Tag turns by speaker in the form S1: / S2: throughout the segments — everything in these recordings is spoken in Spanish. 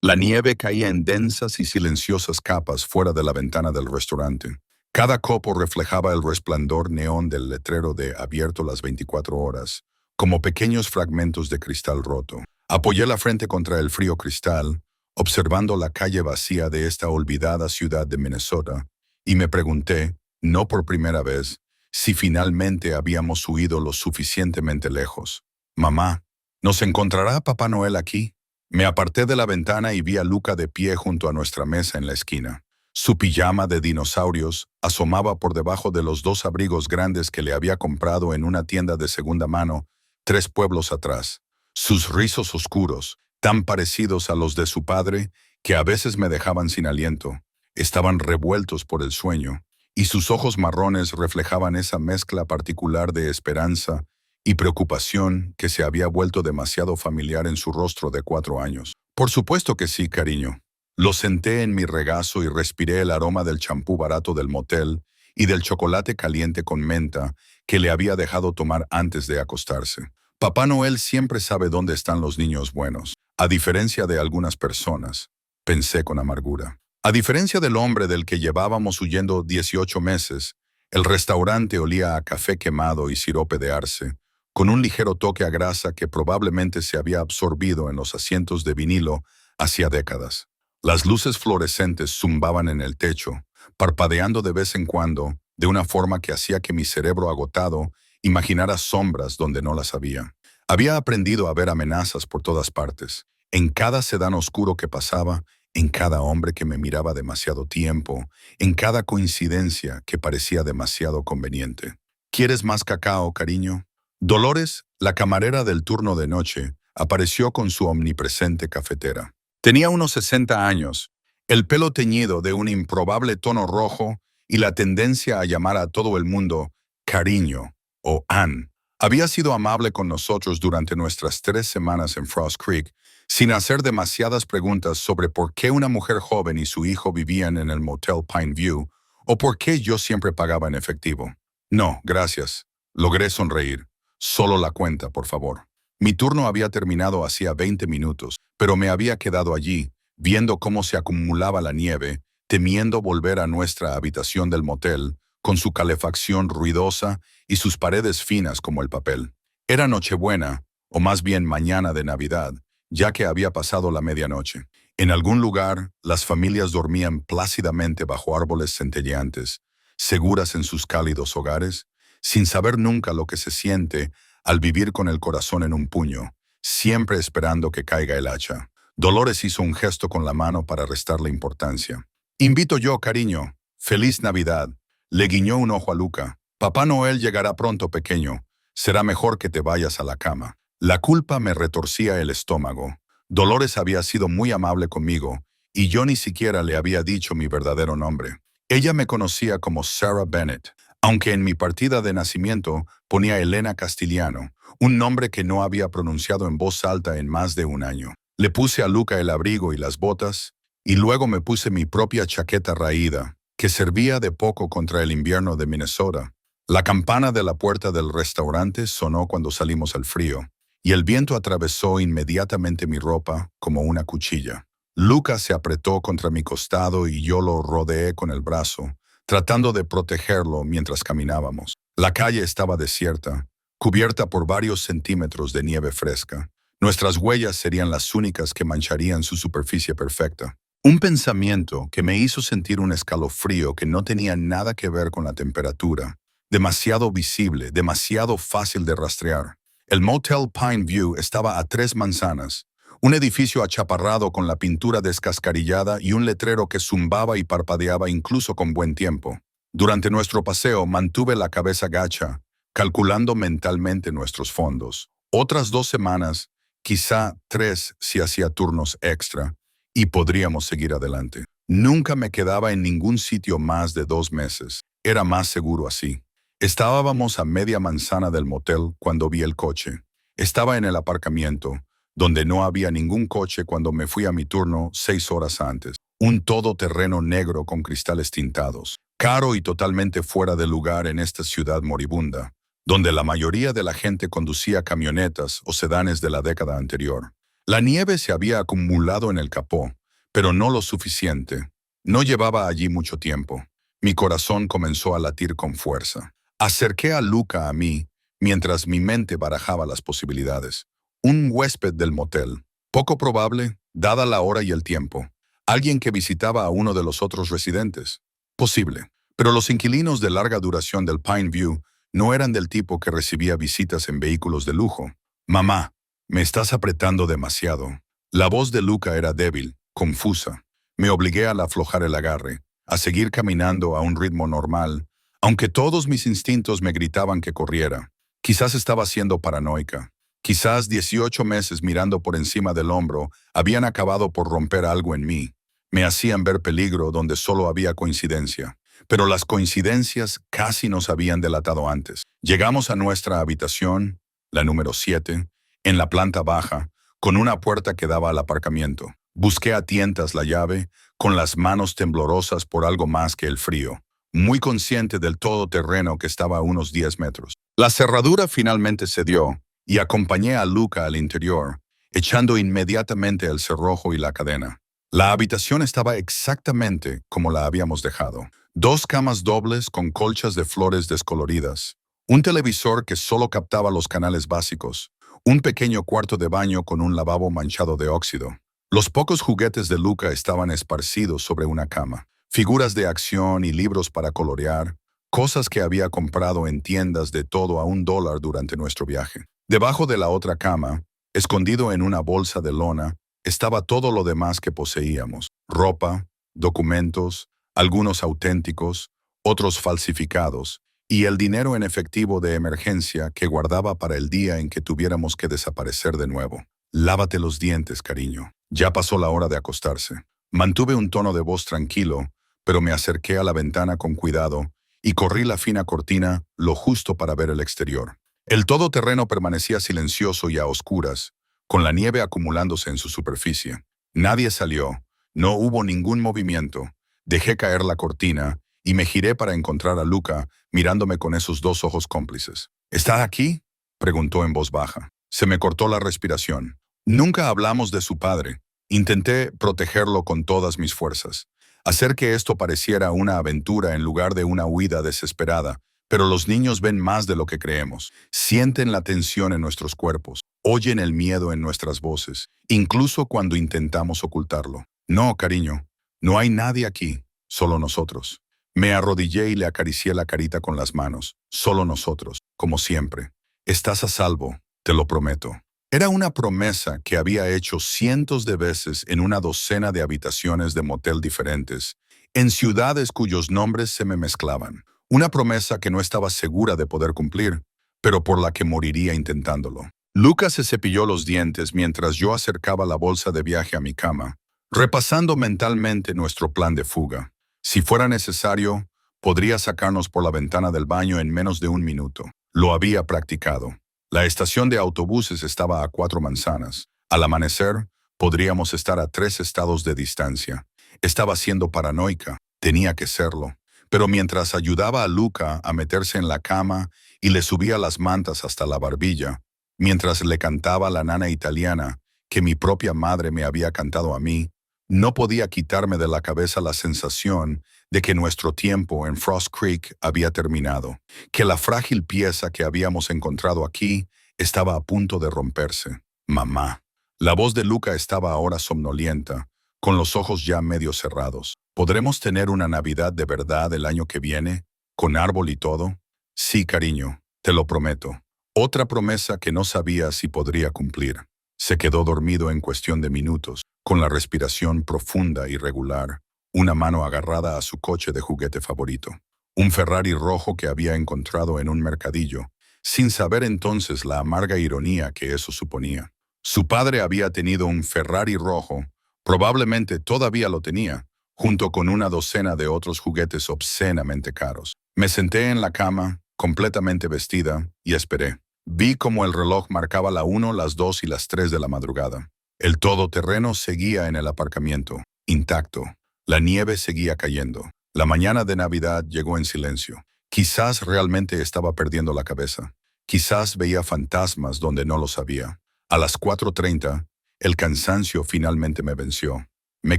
S1: La nieve caía en densas y silenciosas capas fuera de la ventana del restaurante. Cada copo reflejaba el resplandor neón del letrero de abierto las 24 horas, como pequeños fragmentos de cristal roto. Apoyé la frente contra el frío cristal, observando la calle vacía de esta olvidada ciudad de Minnesota, y me pregunté, no por primera vez, si finalmente habíamos huido lo suficientemente lejos. Mamá, ¿nos encontrará Papá Noel aquí? Me aparté de la ventana y vi a Luca de pie junto a nuestra mesa en la esquina. Su pijama de dinosaurios asomaba por debajo de los dos abrigos grandes que le había comprado en una tienda de segunda mano 3 pueblos atrás. Sus rizos oscuros, tan parecidos a los de su padre, que a veces me dejaban sin aliento, estaban revueltos por el sueño, y sus ojos marrones reflejaban esa mezcla particular de esperanza y preocupación que se había vuelto demasiado familiar en su rostro de 4 años. Por supuesto que sí, cariño. Lo senté en mi regazo y respiré el aroma del champú barato del motel y del chocolate caliente con menta que le había dejado tomar antes de acostarse. Papá Noel siempre sabe dónde están los niños buenos, a diferencia de algunas personas, pensé con amargura. A diferencia del hombre del que llevábamos huyendo 18 meses, el restaurante olía a café quemado y sirope de arce, con un ligero toque a grasa que probablemente se había absorbido en los asientos de vinilo hacía décadas. Las luces fluorescentes zumbaban en el techo, parpadeando de vez en cuando, de una forma que hacía que mi cerebro agotado imaginara sombras donde no las había. Había aprendido a ver amenazas por todas partes, en cada sedán oscuro que pasaba, en cada hombre que me miraba demasiado tiempo, en cada coincidencia que parecía demasiado conveniente. ¿Quieres más cacao, cariño? Dolores, la camarera del turno de noche, apareció con su omnipresente cafetera. Tenía unos 60 años, el pelo teñido de un improbable tono rojo y la tendencia a llamar a todo el mundo cariño o Ann. Había sido amable con nosotros durante nuestras 3 semanas en Frost Creek, sin hacer demasiadas preguntas sobre por qué una mujer joven y su hijo vivían en el Motel Pine View o por qué yo siempre pagaba en efectivo. No, gracias. Logré sonreír. Solo la cuenta, por favor. Mi turno había terminado hacía 20 minutos, pero me había quedado allí, viendo cómo se acumulaba la nieve, temiendo volver a nuestra habitación del motel, con su calefacción ruidosa y sus paredes finas como el papel. Era Nochebuena, o más bien mañana de Navidad, ya que había pasado la medianoche. En algún lugar, las familias dormían plácidamente bajo árboles centelleantes, seguras en sus cálidos hogares, sin saber nunca lo que se siente al vivir con el corazón en un puño, siempre esperando que caiga el hacha. Dolores hizo un gesto con la mano para restarle importancia. Invito yo, cariño. Feliz Navidad. Le guiñó un ojo a Luca. Papá Noel llegará pronto, pequeño. Será mejor que te vayas a la cama. La culpa me retorcía el estómago. Dolores había sido muy amable conmigo, y yo ni siquiera le había dicho mi verdadero nombre. Ella me conocía como Sarah Bennett, aunque en mi partida de nacimiento ponía Elena Castiliano, un nombre que no había pronunciado en voz alta en más de un año. Le puse a Luca el abrigo y las botas, y luego me puse mi propia chaqueta raída, que servía de poco contra el invierno de Minnesota. La campana de la puerta del restaurante sonó cuando salimos al frío, y el viento atravesó inmediatamente mi ropa como una cuchilla. Luca se apretó contra mi costado y yo lo rodeé con el brazo, tratando de protegerlo mientras caminábamos. La calle estaba desierta, cubierta por varios centímetros de nieve fresca. Nuestras huellas serían las únicas que mancharían su superficie perfecta. Un pensamiento que me hizo sentir un escalofrío que no tenía nada que ver con la temperatura. Demasiado visible, demasiado fácil de rastrear. El Motel Pine View estaba a 3 manzanas, un edificio achaparrado con la pintura descascarillada y un letrero que zumbaba y parpadeaba incluso con buen tiempo. Durante nuestro paseo mantuve la cabeza gacha, calculando mentalmente nuestros fondos. Otras 2 semanas, quizá 3 si hacía turnos extra, y podríamos seguir adelante. Nunca me quedaba en ningún sitio más de 2 meses. Era más seguro así. Estábamos a media manzana del motel cuando vi el coche. Estaba en el aparcamiento, donde no había ningún coche cuando me fui a mi turno 6 horas antes. Un todoterreno negro con cristales tintados, caro y totalmente fuera de lugar en esta ciudad moribunda, donde la mayoría de la gente conducía camionetas o sedanes de la década anterior. La nieve se había acumulado en el capó, pero no lo suficiente. No llevaba allí mucho tiempo. Mi corazón comenzó a latir con fuerza. Acerqué a Luca a mí, mientras mi mente barajaba las posibilidades. Un huésped del motel. Poco probable, dada la hora y el tiempo. Alguien que visitaba a uno de los otros residentes. Posible. Pero los inquilinos de larga duración del Pine View no eran del tipo que recibía visitas en vehículos de lujo. Mamá, me estás apretando demasiado. La voz de Luca era débil, confusa. Me obligué a aflojar el agarre, a seguir caminando a un ritmo normal, aunque todos mis instintos me gritaban que corriera. Quizás estaba siendo paranoica. Quizás 18 meses mirando por encima del hombro habían acabado por romper algo en mí. Me hacían ver peligro donde solo había coincidencia. Pero las coincidencias casi nos habían delatado antes. Llegamos a nuestra habitación, la número 7, en la planta baja, con una puerta que daba al aparcamiento. Busqué a tientas la llave, con las manos temblorosas por algo más que el frío, muy consciente del todoterreno que estaba a unos 10 metros. La cerradura finalmente cedió, y acompañé a Luca al interior, echando inmediatamente el cerrojo y la cadena. La habitación estaba exactamente como la habíamos dejado. 2 camas dobles con colchas de flores descoloridas, un televisor que solo captaba los canales básicos, un pequeño cuarto de baño con un lavabo manchado de óxido. Los pocos juguetes de Luca estaban esparcidos sobre una cama, figuras de acción y libros para colorear, cosas que había comprado en tiendas de todo a $1 durante nuestro viaje. Debajo de la otra cama, escondido en una bolsa de lona, estaba todo lo demás que poseíamos: ropa, documentos, algunos auténticos, otros falsificados, y el dinero en efectivo de emergencia que guardaba para el día en que tuviéramos que desaparecer de nuevo. Lávate los dientes, cariño. Ya pasó la hora de acostarse. Mantuve un tono de voz tranquilo, pero me acerqué a la ventana con cuidado y corrí la fina cortina lo justo para ver el exterior. El todoterreno permanecía silencioso y a oscuras, con la nieve acumulándose en su superficie. Nadie salió, no hubo ningún movimiento. Dejé caer la cortina y me giré para encontrar a Luca mirándome con esos 2 ojos cómplices. ¿Está aquí?, preguntó en voz baja. Se me cortó la respiración. Nunca hablamos de su padre. Intenté protegerlo con todas mis fuerzas, hacer que esto pareciera una aventura en lugar de una huida desesperada, pero los niños ven más de lo que creemos. Sienten la tensión en nuestros cuerpos, oyen el miedo en nuestras voces, incluso cuando intentamos ocultarlo. No, cariño, no hay nadie aquí, solo nosotros. Me arrodillé y le acaricié la carita con las manos. Solo nosotros, como siempre. Estás a salvo, te lo prometo. Era una promesa que había hecho cientos de veces en una docena de habitaciones de motel diferentes, en ciudades cuyos nombres se me mezclaban. Una promesa que no estaba segura de poder cumplir, pero por la que moriría intentándolo. Lucas se cepilló los dientes mientras yo acercaba la bolsa de viaje a mi cama, repasando mentalmente nuestro plan de fuga. Si fuera necesario, podría sacarnos por la ventana del baño en menos de 1 minuto. Lo había practicado. La estación de autobuses estaba a 4 manzanas. Al amanecer, podríamos estar a 3 estados de distancia. Estaba siendo paranoica, tenía que serlo. Pero mientras ayudaba a Luca a meterse en la cama y le subía las mantas hasta la barbilla, mientras le cantaba la nana italiana que mi propia madre me había cantado a mí, no podía quitarme de la cabeza la sensación de que nuestro tiempo en Frost Creek había terminado, que la frágil pieza que habíamos encontrado aquí estaba a punto de romperse. Mamá. La voz de Luca estaba ahora somnolienta, con los ojos ya medio cerrados. ¿Podremos tener una Navidad de verdad el año que viene, con árbol y todo? Sí, cariño, te lo prometo. Otra promesa que no sabía si podría cumplir. Se quedó dormido en cuestión de minutos, con la respiración profunda y regular, una mano agarrada a su coche de juguete favorito, un Ferrari rojo que había encontrado en un mercadillo, sin saber entonces la amarga ironía que eso suponía. Su padre había tenido un Ferrari rojo, probablemente todavía lo tenía, junto con una docena de otros juguetes obscenamente caros. Me senté en la cama, completamente vestida, y esperé. Vi cómo el reloj marcaba la 1, las 2 y las 3 de la madrugada. El todoterreno seguía en el aparcamiento, intacto. La nieve seguía cayendo. La mañana de Navidad llegó en silencio. Quizás realmente estaba perdiendo la cabeza. Quizás veía fantasmas donde no lo sabía. A las 4:30, El cansancio finalmente me venció. Me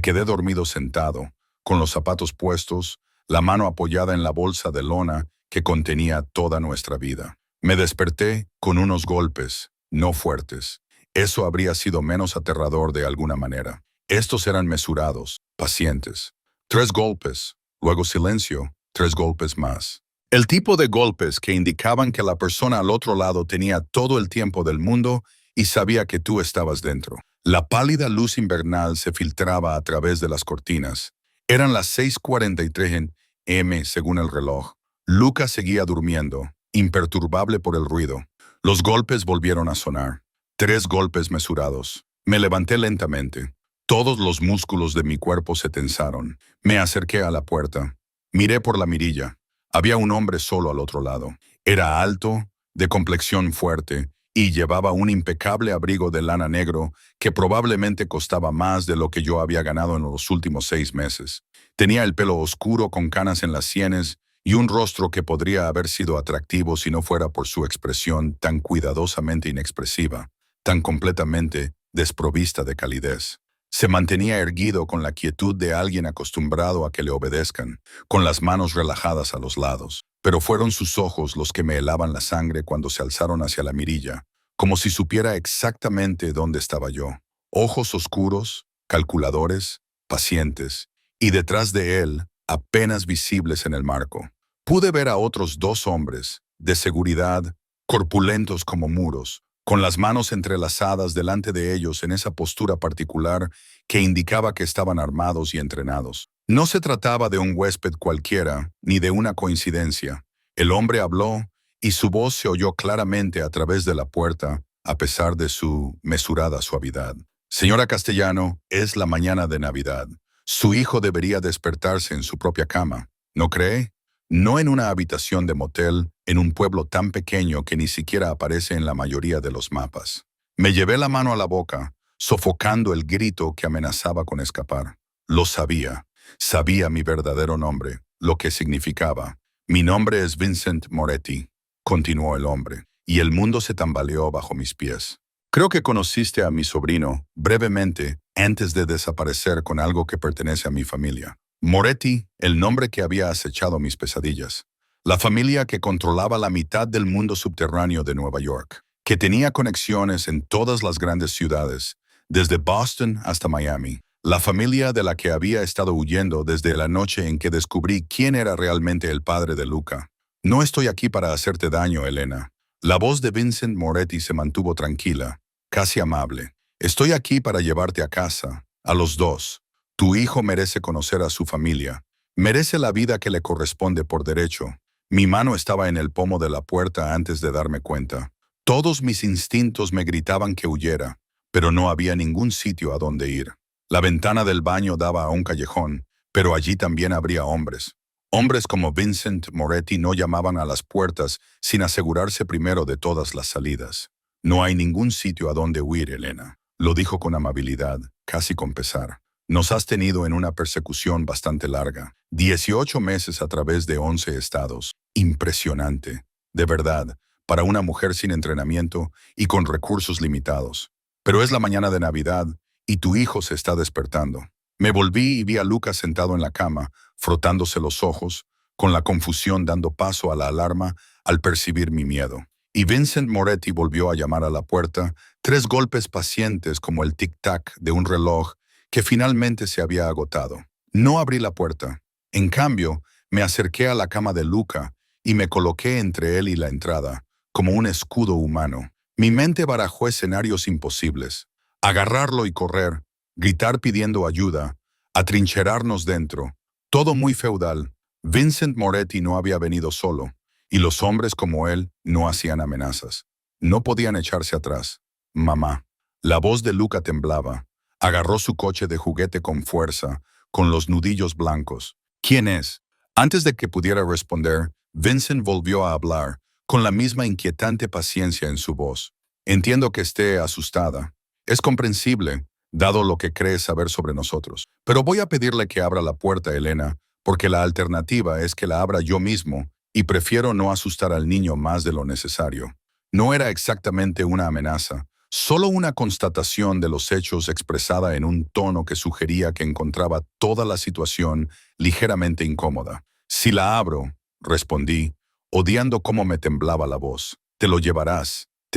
S1: quedé dormido sentado, con los zapatos puestos, la mano apoyada en la bolsa de lona que contenía toda nuestra vida. Me desperté con unos golpes, no fuertes. Eso habría sido menos aterrador de alguna manera. Estos eran mesurados, pacientes. 3 golpes, luego silencio, 3 golpes más. El tipo de golpes que indicaban que la persona al otro lado tenía todo el tiempo del mundo y sabía que tú estabas dentro. La pálida luz invernal se filtraba a través de las cortinas. Eran las 6:43 m según el reloj. Luca seguía durmiendo, imperturbable por el ruido. Los golpes volvieron a sonar. 3 golpes mesurados. Me levanté lentamente. Todos los músculos de mi cuerpo se tensaron. Me acerqué a la puerta. Miré por la mirilla. Había un hombre solo al otro lado. Era alto, de complexión fuerte, y llevaba un impecable abrigo de lana negro que probablemente costaba más de lo que yo había ganado en los últimos 6 meses. Tenía el pelo oscuro con canas en las sienes y un rostro que podría haber sido atractivo si no fuera por su expresión tan cuidadosamente inexpresiva, tan completamente desprovista de calidez. Se mantenía erguido con la quietud de alguien acostumbrado a que le obedezcan, con las manos relajadas a los lados. Pero fueron sus ojos los que me helaban la sangre cuando se alzaron hacia la mirilla, como si supiera exactamente dónde estaba yo. Ojos oscuros, calculadores, pacientes, y detrás de él, apenas visibles en el marco. Pude ver a otros 2 hombres, de seguridad, corpulentos como muros, con las manos entrelazadas delante de ellos en esa postura particular que indicaba que estaban armados y entrenados. No se trataba de un huésped cualquiera, ni de una coincidencia. El hombre habló, y su voz se oyó claramente a través de la puerta, a pesar de su mesurada suavidad. Señora Castellano, es la mañana de Navidad. Su hijo debería despertarse en su propia cama, ¿no cree? No en una habitación de motel, en un pueblo tan pequeño que ni siquiera aparece en la mayoría de los mapas. Me llevé la mano a la boca, sofocando el grito que amenazaba con escapar. Lo sabía. Sabía mi verdadero nombre, lo que significaba. Mi nombre es Vincent Moretti, continuó el hombre, y el mundo se tambaleó bajo mis pies. Creo que conociste a mi sobrino, brevemente, antes de desaparecer con algo que pertenece a mi familia. Moretti, el nombre que había acechado mis pesadillas. La familia que controlaba la mitad del mundo subterráneo de Nueva York, que tenía conexiones en todas las grandes ciudades, desde Boston hasta Miami. La familia de la que había estado huyendo desde la noche en que descubrí quién era realmente el padre de Luca. No estoy aquí para hacerte daño, Elena. La voz de Vincent Moretti se mantuvo tranquila, casi amable. Estoy aquí para llevarte a casa, a los 2. Tu hijo merece conocer a su familia. Merece la vida que le corresponde por derecho. Mi mano estaba en el pomo de la puerta antes de darme cuenta. Todos mis instintos me gritaban que huyera, pero no había ningún sitio a donde ir. La ventana del baño daba a un callejón, pero allí también habría hombres. Hombres como Vincent Moretti no llamaban a las puertas sin asegurarse primero de todas las salidas. No hay ningún sitio a donde huir, Elena, lo dijo con amabilidad, casi con pesar. Nos has tenido en una persecución bastante larga. 18 meses a través de 11 estados. Impresionante, de verdad, para una mujer sin entrenamiento y con recursos limitados. Pero es la mañana de Navidad y tu hijo se está despertando. Me volví y vi a Lucas sentado en la cama, frotándose los ojos, con la confusión dando paso a la alarma al percibir mi miedo. Y Vincent Moretti volvió a llamar a la puerta, 3 golpes pacientes como el tic-tac de un reloj que finalmente se había agotado. No abrí la puerta. En cambio, me acerqué a la cama de Luca y me coloqué entre él y la entrada, como un escudo humano. Mi mente barajó escenarios imposibles. Agarrarlo y correr, gritar pidiendo ayuda, atrincherarnos dentro. Todo muy feudal. Vincent Moretti no había venido solo, y los hombres como él no hacían amenazas. No podían echarse atrás. Mamá. La voz de Luca temblaba. Agarró su coche de juguete con fuerza, con los nudillos blancos. ¿Quién es? Antes de que pudiera responder, Vincent volvió a hablar, con la misma inquietante paciencia en su voz. Entiendo que esté asustada. Es comprensible, dado lo que cree saber sobre nosotros. Pero voy a pedirle que abra la puerta, Elena, porque la alternativa es que la abra yo mismo, y prefiero no asustar al niño más de lo necesario. No era exactamente una amenaza, Solo una constatación de los hechos expresada en un tono que sugería que encontraba toda la situación ligeramente incómoda. Si la abro, respondí, odiando cómo me temblaba la voz. Te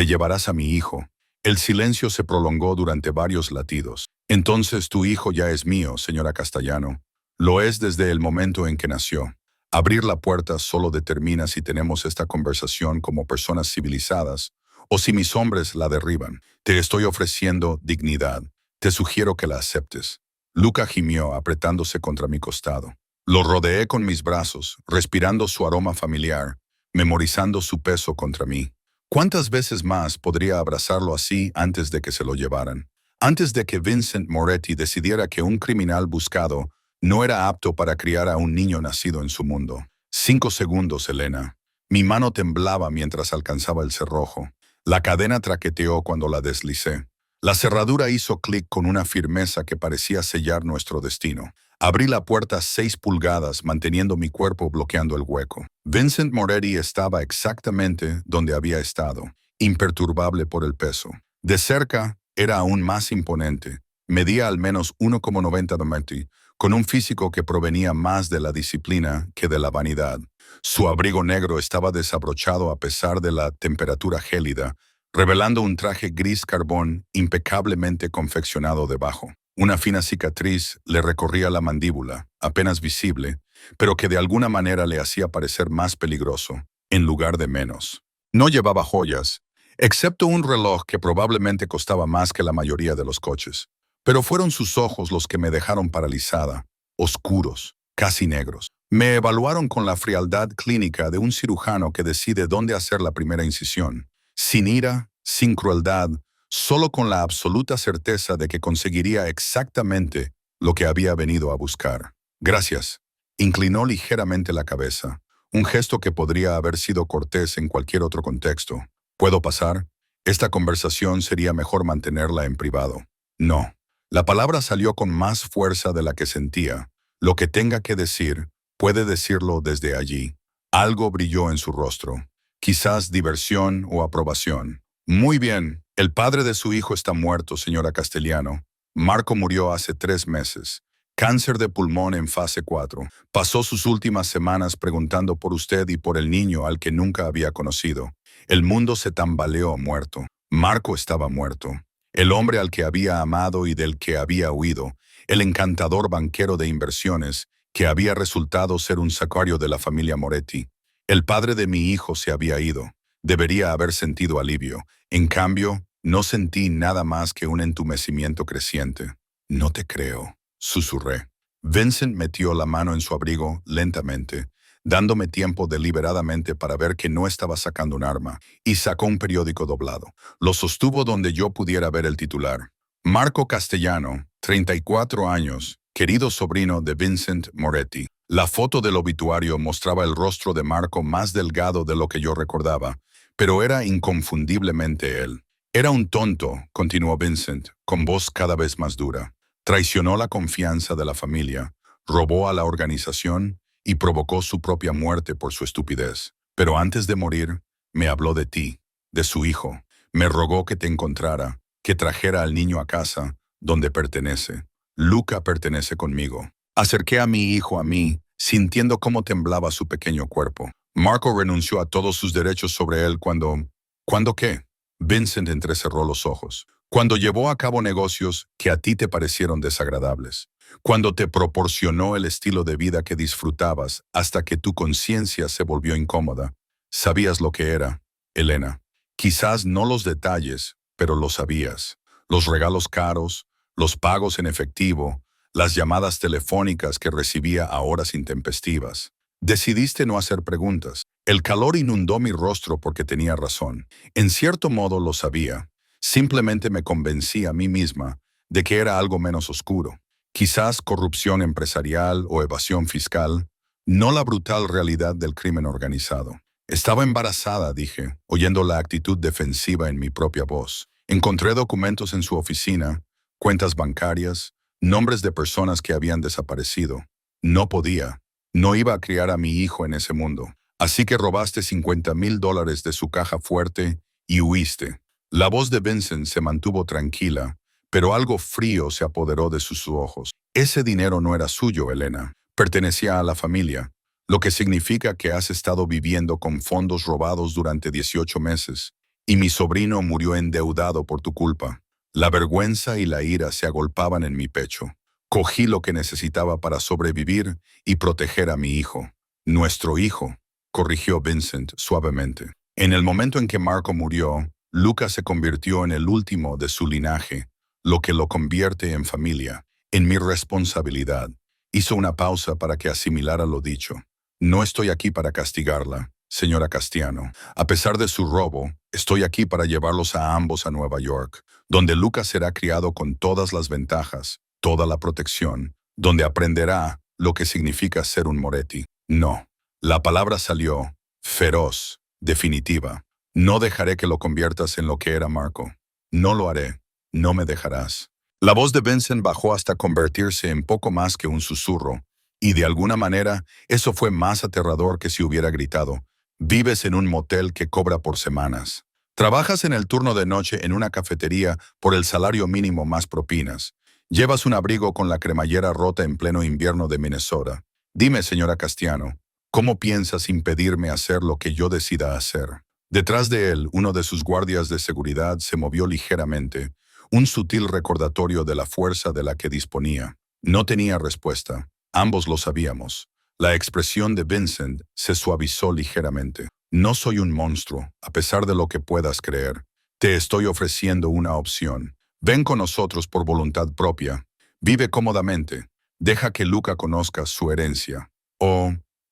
S1: llevarás a mi hijo. El silencio se prolongó durante varios latidos. Entonces tu hijo ya es mío, señora Castellano. Lo es desde el momento en que nació. Abrir la puerta solo determina si tenemos esta conversación como personas civilizadas o si mis hombres la derriban. Te estoy ofreciendo dignidad. Te sugiero que la aceptes. Luca gimió apretándose contra mi costado. Lo rodeé con mis brazos, respirando su aroma familiar, memorizando su peso contra mí. ¿Cuántas veces más podría abrazarlo así antes de que se lo llevaran? Antes de que Vincent Moretti decidiera que un criminal buscado no era apto para criar a un niño nacido en su mundo. 5 segundos, Elena. Mi mano temblaba mientras alcanzaba el cerrojo. La cadena traqueteó cuando la deslicé. La cerradura hizo clic con una firmeza que parecía sellar nuestro destino. Abrí la puerta 6 pulgadas, manteniendo mi cuerpo bloqueando el hueco. Vincent Moretti estaba exactamente donde había estado, imperturbable por el peso. De cerca, era aún más imponente. Medía al menos 1,90 de metro, con un físico que provenía más de la disciplina que de la vanidad. Su abrigo negro estaba desabrochado a pesar de la temperatura gélida, revelando un traje gris carbón impecablemente confeccionado debajo. Una fina cicatriz le recorría la mandíbula, apenas visible, pero que de alguna manera le hacía parecer más peligroso, en lugar de menos. No llevaba joyas, excepto un reloj que probablemente costaba más que la mayoría de los coches. Pero fueron sus ojos los que me dejaron paralizada, oscuros, casi negros. Me evaluaron con la frialdad clínica de un cirujano que decide dónde hacer la primera incisión, sin ira, sin crueldad, solo con la absoluta certeza de que conseguiría exactamente lo que había venido a buscar. Gracias. Inclinó ligeramente la cabeza, un gesto que podría haber sido cortés en cualquier otro contexto. ¿Puedo pasar? Esta conversación sería mejor mantenerla en privado. No. La palabra salió con más fuerza de la que sentía. Lo que tenga que decir, puede decirlo desde allí. Algo brilló en su rostro. Quizás diversión o aprobación. Muy bien. El padre de su hijo está muerto, señora Castellano. Marco murió hace 3 meses. Cáncer de pulmón en fase 4. Pasó sus últimas semanas preguntando por usted y por el niño al que nunca había conocido. El mundo se tambaleó muerto. Marco estaba muerto. El hombre al que había amado y del que había huido. El encantador banquero de inversiones que había resultado ser un sicario de la familia Moretti. El padre de mi hijo se había ido. Debería haber sentido alivio. En cambio, no sentí nada más que un entumecimiento creciente. No te creo, susurré. Vincent metió la mano en su abrigo lentamente, dándome tiempo deliberadamente para ver que no estaba sacando un arma, y sacó un periódico doblado. Lo sostuvo donde yo pudiera ver el titular. Marco Castellano, 34 años, querido sobrino de Vincent Moretti. La foto del obituario mostraba el rostro de Marco más delgado de lo que yo recordaba, pero era inconfundiblemente él. Era un tonto, continuó Vincent, con voz cada vez más dura. Traicionó la confianza de la familia, robó a la organización y provocó su propia muerte por su estupidez. Pero antes de morir, me habló de ti, de su hijo. Me rogó que te encontrara, que trajera al niño a casa, donde pertenece. Luca pertenece conmigo. Acerqué a mi hijo a mí, sintiendo cómo temblaba su pequeño cuerpo. Marco renunció a todos sus derechos sobre él cuando... ¿Cuándo qué? Vincent entrecerró los ojos. Cuando llevó a cabo negocios que a ti te parecieron desagradables. Cuando te proporcionó el estilo de vida que disfrutabas hasta que tu conciencia se volvió incómoda. Sabías lo que era, Elena. Quizás no los detalles, pero lo sabías. Los regalos caros, los pagos en efectivo, las llamadas telefónicas que recibía a horas intempestivas. Decidiste no hacer preguntas. El calor inundó mi rostro porque tenía razón. En cierto modo lo sabía. Simplemente me convencí a mí misma de que era algo menos oscuro. Quizás corrupción empresarial o evasión fiscal, no la brutal realidad del crimen organizado. Estaba embarazada, dije, oyendo la actitud defensiva en mi propia voz. Encontré documentos en su oficina, cuentas bancarias, nombres de personas que habían desaparecido. No podía. No iba a criar a mi hijo en ese mundo. Así que robaste $50,000 de su caja fuerte y huiste. La voz de Vincent se mantuvo tranquila, pero algo frío se apoderó de sus ojos. Ese dinero no era suyo, Elena. Pertenecía a la familia, lo que significa que has estado viviendo con fondos robados durante 18 meses, y mi sobrino murió endeudado por tu culpa. La vergüenza y la ira se agolpaban en mi pecho. Cogí lo que necesitaba para sobrevivir y proteger a mi hijo. Nuestro hijo, corrigió Vincent suavemente. En el momento en que Marco murió, Lucas se convirtió en el último de su linaje, lo que lo convierte en familia, en mi responsabilidad. Hizo una pausa para que asimilara lo dicho. No estoy aquí para castigarla, señora Castiano. A pesar de su robo, estoy aquí para llevarlos a ambos a Nueva York, donde Lucas será criado con todas las ventajas, toda la protección, donde aprenderá lo que significa ser un Moretti. No. La palabra salió, feroz, definitiva. No dejaré que lo conviertas en lo que era Marco. No lo haré. No me dejarás. La voz de Vincent bajó hasta convertirse en poco más que un susurro, y de alguna manera eso fue más aterrador que si hubiera gritado. Vives en un motel que cobra por semanas. Trabajas en el turno de noche en una cafetería por el salario mínimo más propinas. Llevas un abrigo con la cremallera rota en pleno invierno de Minnesota. Dime, señora Castiano, ¿cómo piensas impedirme hacer lo que yo decida hacer? Detrás de él, uno de sus guardias de seguridad se movió ligeramente, un sutil recordatorio de la fuerza de la que disponía. No tenía respuesta. Ambos lo sabíamos. La expresión de Vincent se suavizó ligeramente. No soy un monstruo, a pesar de lo que puedas creer. Te estoy ofreciendo una opción. Ven con nosotros por voluntad propia. Vive cómodamente. Deja que Luca conozca su herencia.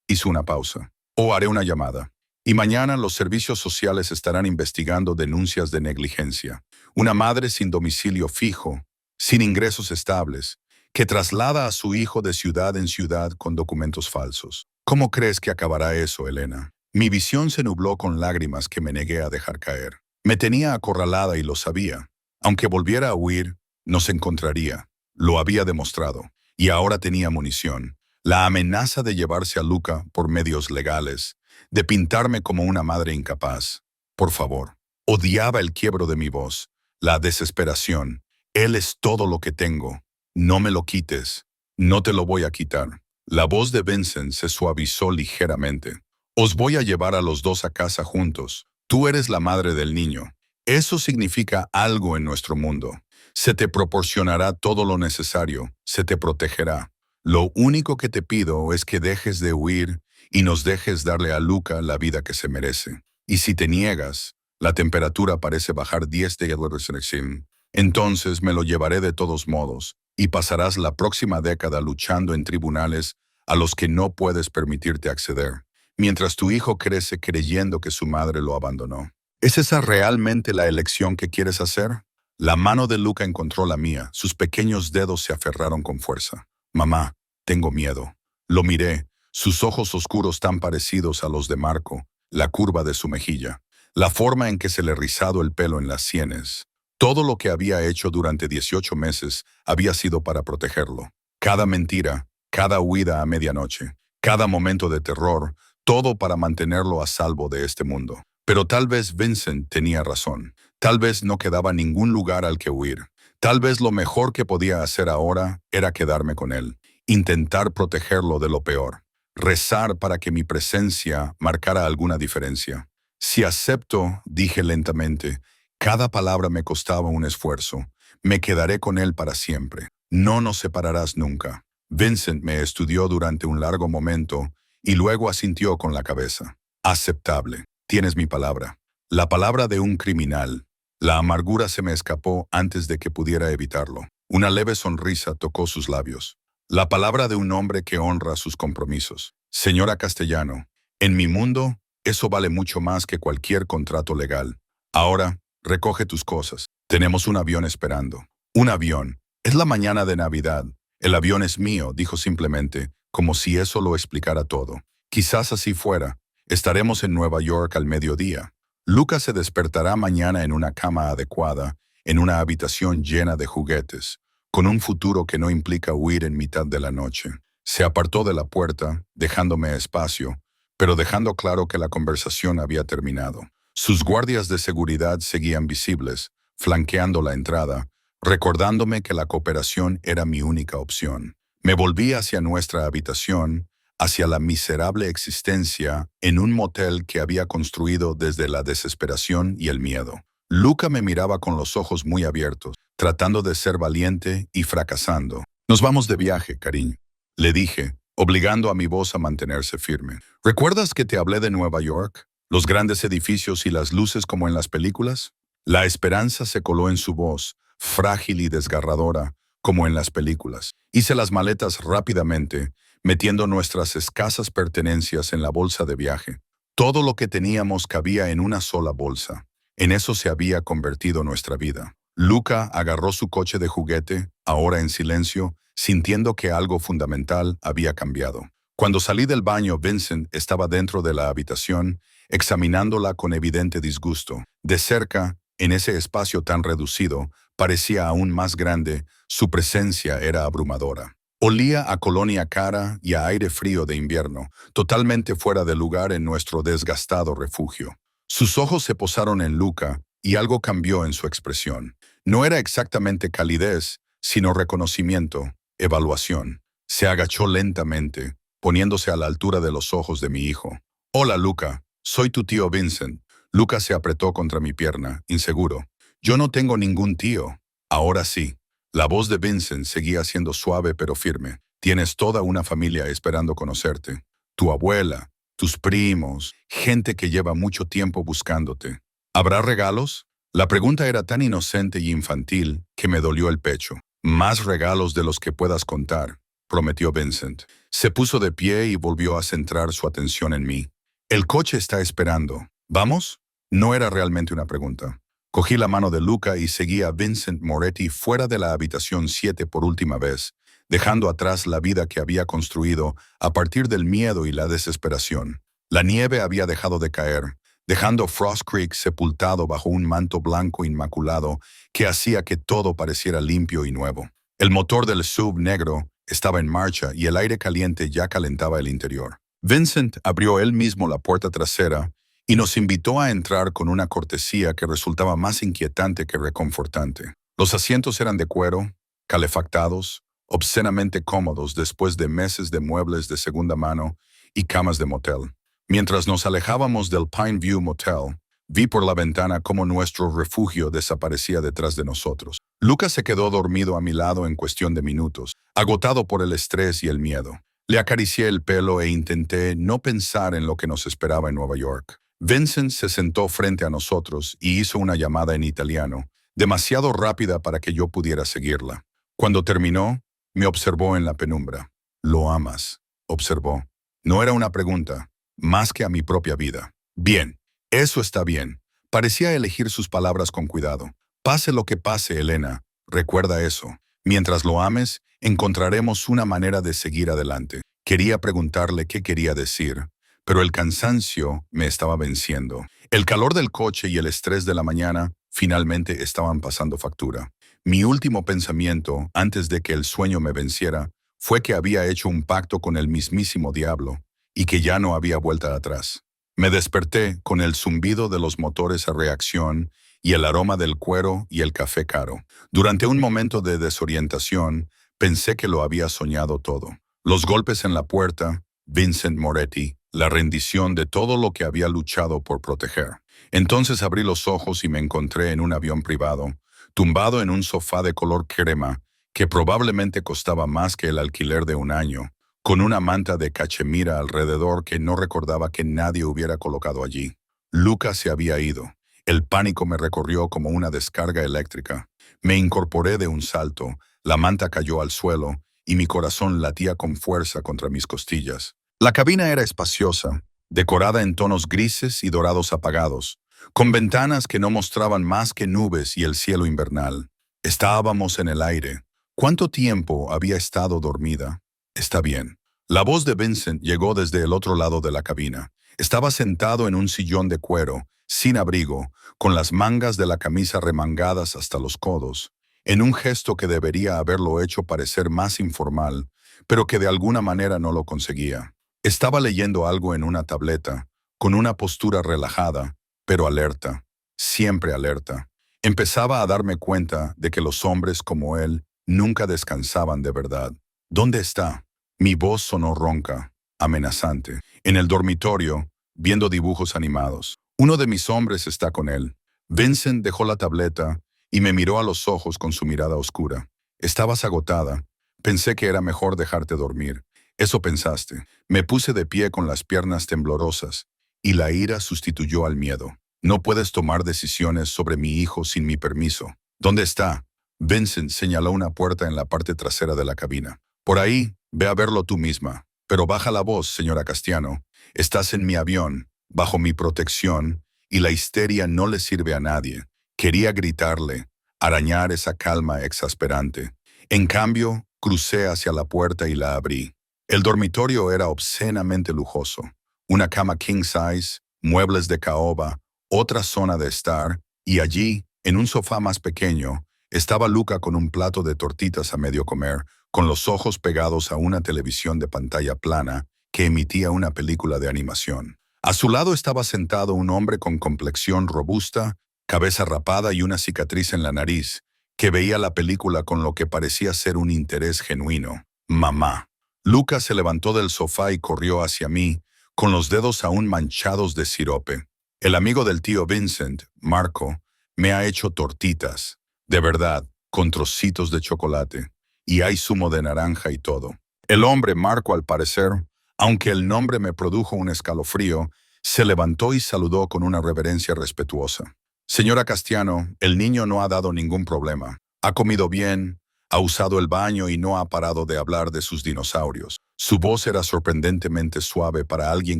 S1: Hizo una pausa. O haré una llamada. Y mañana los servicios sociales estarán investigando denuncias de negligencia. Una madre sin domicilio fijo, sin ingresos estables, que traslada a su hijo de ciudad en ciudad con documentos falsos. ¿Cómo crees que acabará eso, Elena? Mi visión se nubló con lágrimas que me negué a dejar caer. Me tenía acorralada y lo sabía. Aunque volviera a huir, nos encontraría. Lo había demostrado. Y ahora tenía munición. La amenaza de llevarse a Luca por medios legales, de pintarme como una madre incapaz. Por favor. Odiaba el quiebro de mi voz, la desesperación. Él es todo lo que tengo. No me lo quites. No te lo voy a quitar. La voz de Vincent se suavizó ligeramente. Os voy a llevar a los dos a casa juntos. Tú eres la madre del niño. Eso significa algo en nuestro mundo. Se te proporcionará todo lo necesario. Se te protegerá. Lo único que te pido es que dejes de huir y nos dejes darle a Luca la vida que se merece. Y si te niegas, la temperatura parece bajar 10 grados Celsius. Entonces me lo llevaré de todos modos, y pasarás la próxima década luchando en tribunales a los que no puedes permitirte acceder, mientras tu hijo crece creyendo que su madre lo abandonó. ¿Es esa realmente la elección que quieres hacer? La mano de Luca encontró la mía, sus pequeños dedos se aferraron con fuerza. Mamá, tengo miedo. Lo miré, sus ojos oscuros tan parecidos a los de Marco, la curva de su mejilla, la forma en que se le rizado el pelo en las sienes. Todo lo que había hecho durante 18 meses había sido para protegerlo. Cada mentira, cada huida a medianoche, cada momento de terror, todo para mantenerlo a salvo de este mundo. Pero tal vez Vincent tenía razón. Tal vez no quedaba ningún lugar al que huir. Tal vez lo mejor que podía hacer ahora era quedarme con él, intentar protegerlo de lo peor, rezar para que mi presencia marcara alguna diferencia. Si acepto, dije lentamente, cada palabra me costaba un esfuerzo. Me quedaré con él para siempre. No nos separarás nunca. Vincent me estudió durante un largo momento y luego asintió con la cabeza. Aceptable. Tienes mi palabra. La palabra de un criminal. La amargura se me escapó antes de que pudiera evitarlo. Una leve sonrisa tocó sus labios. La palabra de un hombre que honra sus compromisos. Señora Castellano, en mi mundo, eso vale mucho más que cualquier contrato legal. Ahora, recoge tus cosas. Tenemos un avión esperando. Un avión. Es la mañana de Navidad. El avión es mío, dijo simplemente, como si eso lo explicara todo. Quizás así fuera. Estaremos en Nueva York al mediodía. Lucas se despertará mañana en una cama adecuada, en una habitación llena de juguetes, con un futuro que no implica huir en mitad de la noche. Se apartó de la puerta, dejándome espacio, pero dejando claro que la conversación había terminado. Sus guardias de seguridad seguían visibles, flanqueando la entrada, recordándome que la cooperación era mi única opción. Me volví hacia nuestra habitación, hacia la miserable existencia en un motel que había construido desde la desesperación y el miedo. Luca me miraba con los ojos muy abiertos, tratando de ser valiente y fracasando. Nos vamos de viaje, cariño, le dije, obligando a mi voz a mantenerse firme. ¿Recuerdas que te hablé de Nueva York? ¿Los grandes edificios y las luces como en las películas? La esperanza se coló en su voz, frágil y desgarradora, como en las películas. Hice las maletas rápidamente, metiendo nuestras escasas pertenencias en la bolsa de viaje. Todo lo que teníamos cabía en una sola bolsa. En eso se había convertido nuestra vida. Luca agarró su coche de juguete, ahora en silencio, sintiendo que algo fundamental había cambiado. Cuando salí del baño, Vincent estaba dentro de la habitación, examinándola con evidente disgusto. De cerca, en ese espacio tan reducido, parecía aún más grande, su presencia era abrumadora. Olía a colonia cara y a aire frío de invierno, totalmente fuera de lugar en nuestro desgastado refugio. Sus ojos se posaron en Luca y algo cambió en su expresión. No era exactamente calidez, sino reconocimiento, evaluación. Se agachó lentamente, poniéndose a la altura de los ojos de mi hijo. «Hola, Luca. Soy tu tío Vincent». Luca se apretó contra mi pierna, inseguro. «Yo no tengo ningún tío». «Ahora sí». La voz de Vincent seguía siendo suave pero firme. «Tienes toda una familia esperando conocerte. Tu abuela, tus primos, gente que lleva mucho tiempo buscándote. ¿Habrá regalos?» La pregunta era tan inocente y infantil que me dolió el pecho. «Más regalos de los que puedas contar», prometió Vincent. Se puso de pie y volvió a centrar su atención en mí. «El coche está esperando. ¿Vamos?» No era realmente una pregunta. Cogí la mano de Luca y seguí a Vincent Moretti fuera de la habitación 7 por última vez, dejando atrás la vida que había construido a partir del miedo y la desesperación. La nieve había dejado de caer, dejando Frost Creek sepultado bajo un manto blanco inmaculado que hacía que todo pareciera limpio y nuevo. El motor del SUV negro estaba en marcha y el aire caliente ya calentaba el interior. Vincent abrió él mismo la puerta trasera y nos invitó a entrar con una cortesía que resultaba más inquietante que reconfortante. Los asientos eran de cuero, calefactados, obscenamente cómodos después de meses de muebles de segunda mano y camas de motel. Mientras nos alejábamos del Pine View Motel, vi por la ventana cómo nuestro refugio desaparecía detrás de nosotros. Lucas se quedó dormido a mi lado en cuestión de minutos, agotado por el estrés y el miedo. Le acaricié el pelo e intenté no pensar en lo que nos esperaba en Nueva York. Vincent se sentó frente a nosotros y hizo una llamada en italiano, demasiado rápida para que yo pudiera seguirla. Cuando terminó, me observó en la penumbra. «¿Lo amas?», observó. No era una pregunta, más que a mi propia vida. «Bien, eso está bien». Parecía elegir sus palabras con cuidado. «Pase lo que pase, Elena, recuerda eso. Mientras lo ames, encontraremos una manera de seguir adelante». Quería preguntarle qué quería decir, pero el cansancio me estaba venciendo. El calor del coche y el estrés de la mañana finalmente estaban pasando factura. Mi último pensamiento, antes de que el sueño me venciera, fue que había hecho un pacto con el mismísimo diablo y que ya no había vuelta atrás. Me desperté con el zumbido de los motores a reacción y el aroma del cuero y el café caro. Durante un momento de desorientación, pensé que lo había soñado todo. Los golpes en la puerta, Vincent Moretti, la rendición de todo lo que había luchado por proteger. Entonces abrí los ojos y me encontré en un avión privado, tumbado en un sofá de color crema, que probablemente costaba más que el alquiler de un año, con una manta de cachemira alrededor que no recordaba que nadie hubiera colocado allí. Luca se había ido. El pánico me recorrió como una descarga eléctrica. Me incorporé de un salto, la manta cayó al suelo y mi corazón latía con fuerza contra mis costillas. La cabina era espaciosa, decorada en tonos grises y dorados apagados, con ventanas que no mostraban más que nubes y el cielo invernal. Estábamos en el aire. ¿Cuánto tiempo había estado dormida? Está bien. La voz de Vincent llegó desde el otro lado de la cabina. Estaba sentado en un sillón de cuero, sin abrigo, con las mangas de la camisa remangadas hasta los codos, en un gesto que debería haberlo hecho parecer más informal, pero que de alguna manera no lo conseguía. Estaba leyendo algo en una tableta, con una postura relajada, pero alerta, siempre alerta. Empezaba a darme cuenta de que los hombres como él nunca descansaban de verdad. ¿Dónde está? Mi voz sonó ronca, amenazante. En el dormitorio, viendo dibujos animados. Uno de mis hombres está con él. Vincent dejó la tableta y me miró a los ojos con su mirada oscura. Estabas agotada. Pensé que era mejor dejarte dormir. Eso pensaste. Me puse de pie con las piernas temblorosas y la ira sustituyó al miedo. No puedes tomar decisiones sobre mi hijo sin mi permiso. ¿Dónde está? Vincent señaló una puerta en la parte trasera de la cabina. Por ahí, ve a verlo tú misma. Pero baja la voz, señora Castiano. Estás en mi avión, bajo mi protección, y la histeria no le sirve a nadie. Quería gritarle, arañar esa calma exasperante. En cambio, crucé hacia la puerta y la abrí. El dormitorio era obscenamente lujoso. Una cama king size, muebles de caoba, otra zona de estar, y allí, en un sofá más pequeño, estaba Luca con un plato de tortitas a medio comer, con los ojos pegados a una televisión de pantalla plana que emitía una película de animación. A su lado estaba sentado un hombre con complexión robusta, cabeza rapada y una cicatriz en la nariz, que veía la película con lo que parecía ser un interés genuino. Mamá. Luca se levantó del sofá y corrió hacia mí, con los dedos aún manchados de sirope. El amigo del tío Vincent, Marco, me ha hecho tortitas, de verdad, con trocitos de chocolate, y hay zumo de naranja y todo. El hombre, Marco, al parecer, aunque el nombre me produjo un escalofrío, se levantó y saludó con una reverencia respetuosa. Señora Castiano, el niño no ha dado ningún problema. Ha comido bien, ha usado el baño y no ha parado de hablar de sus dinosaurios. Su voz era sorprendentemente suave para alguien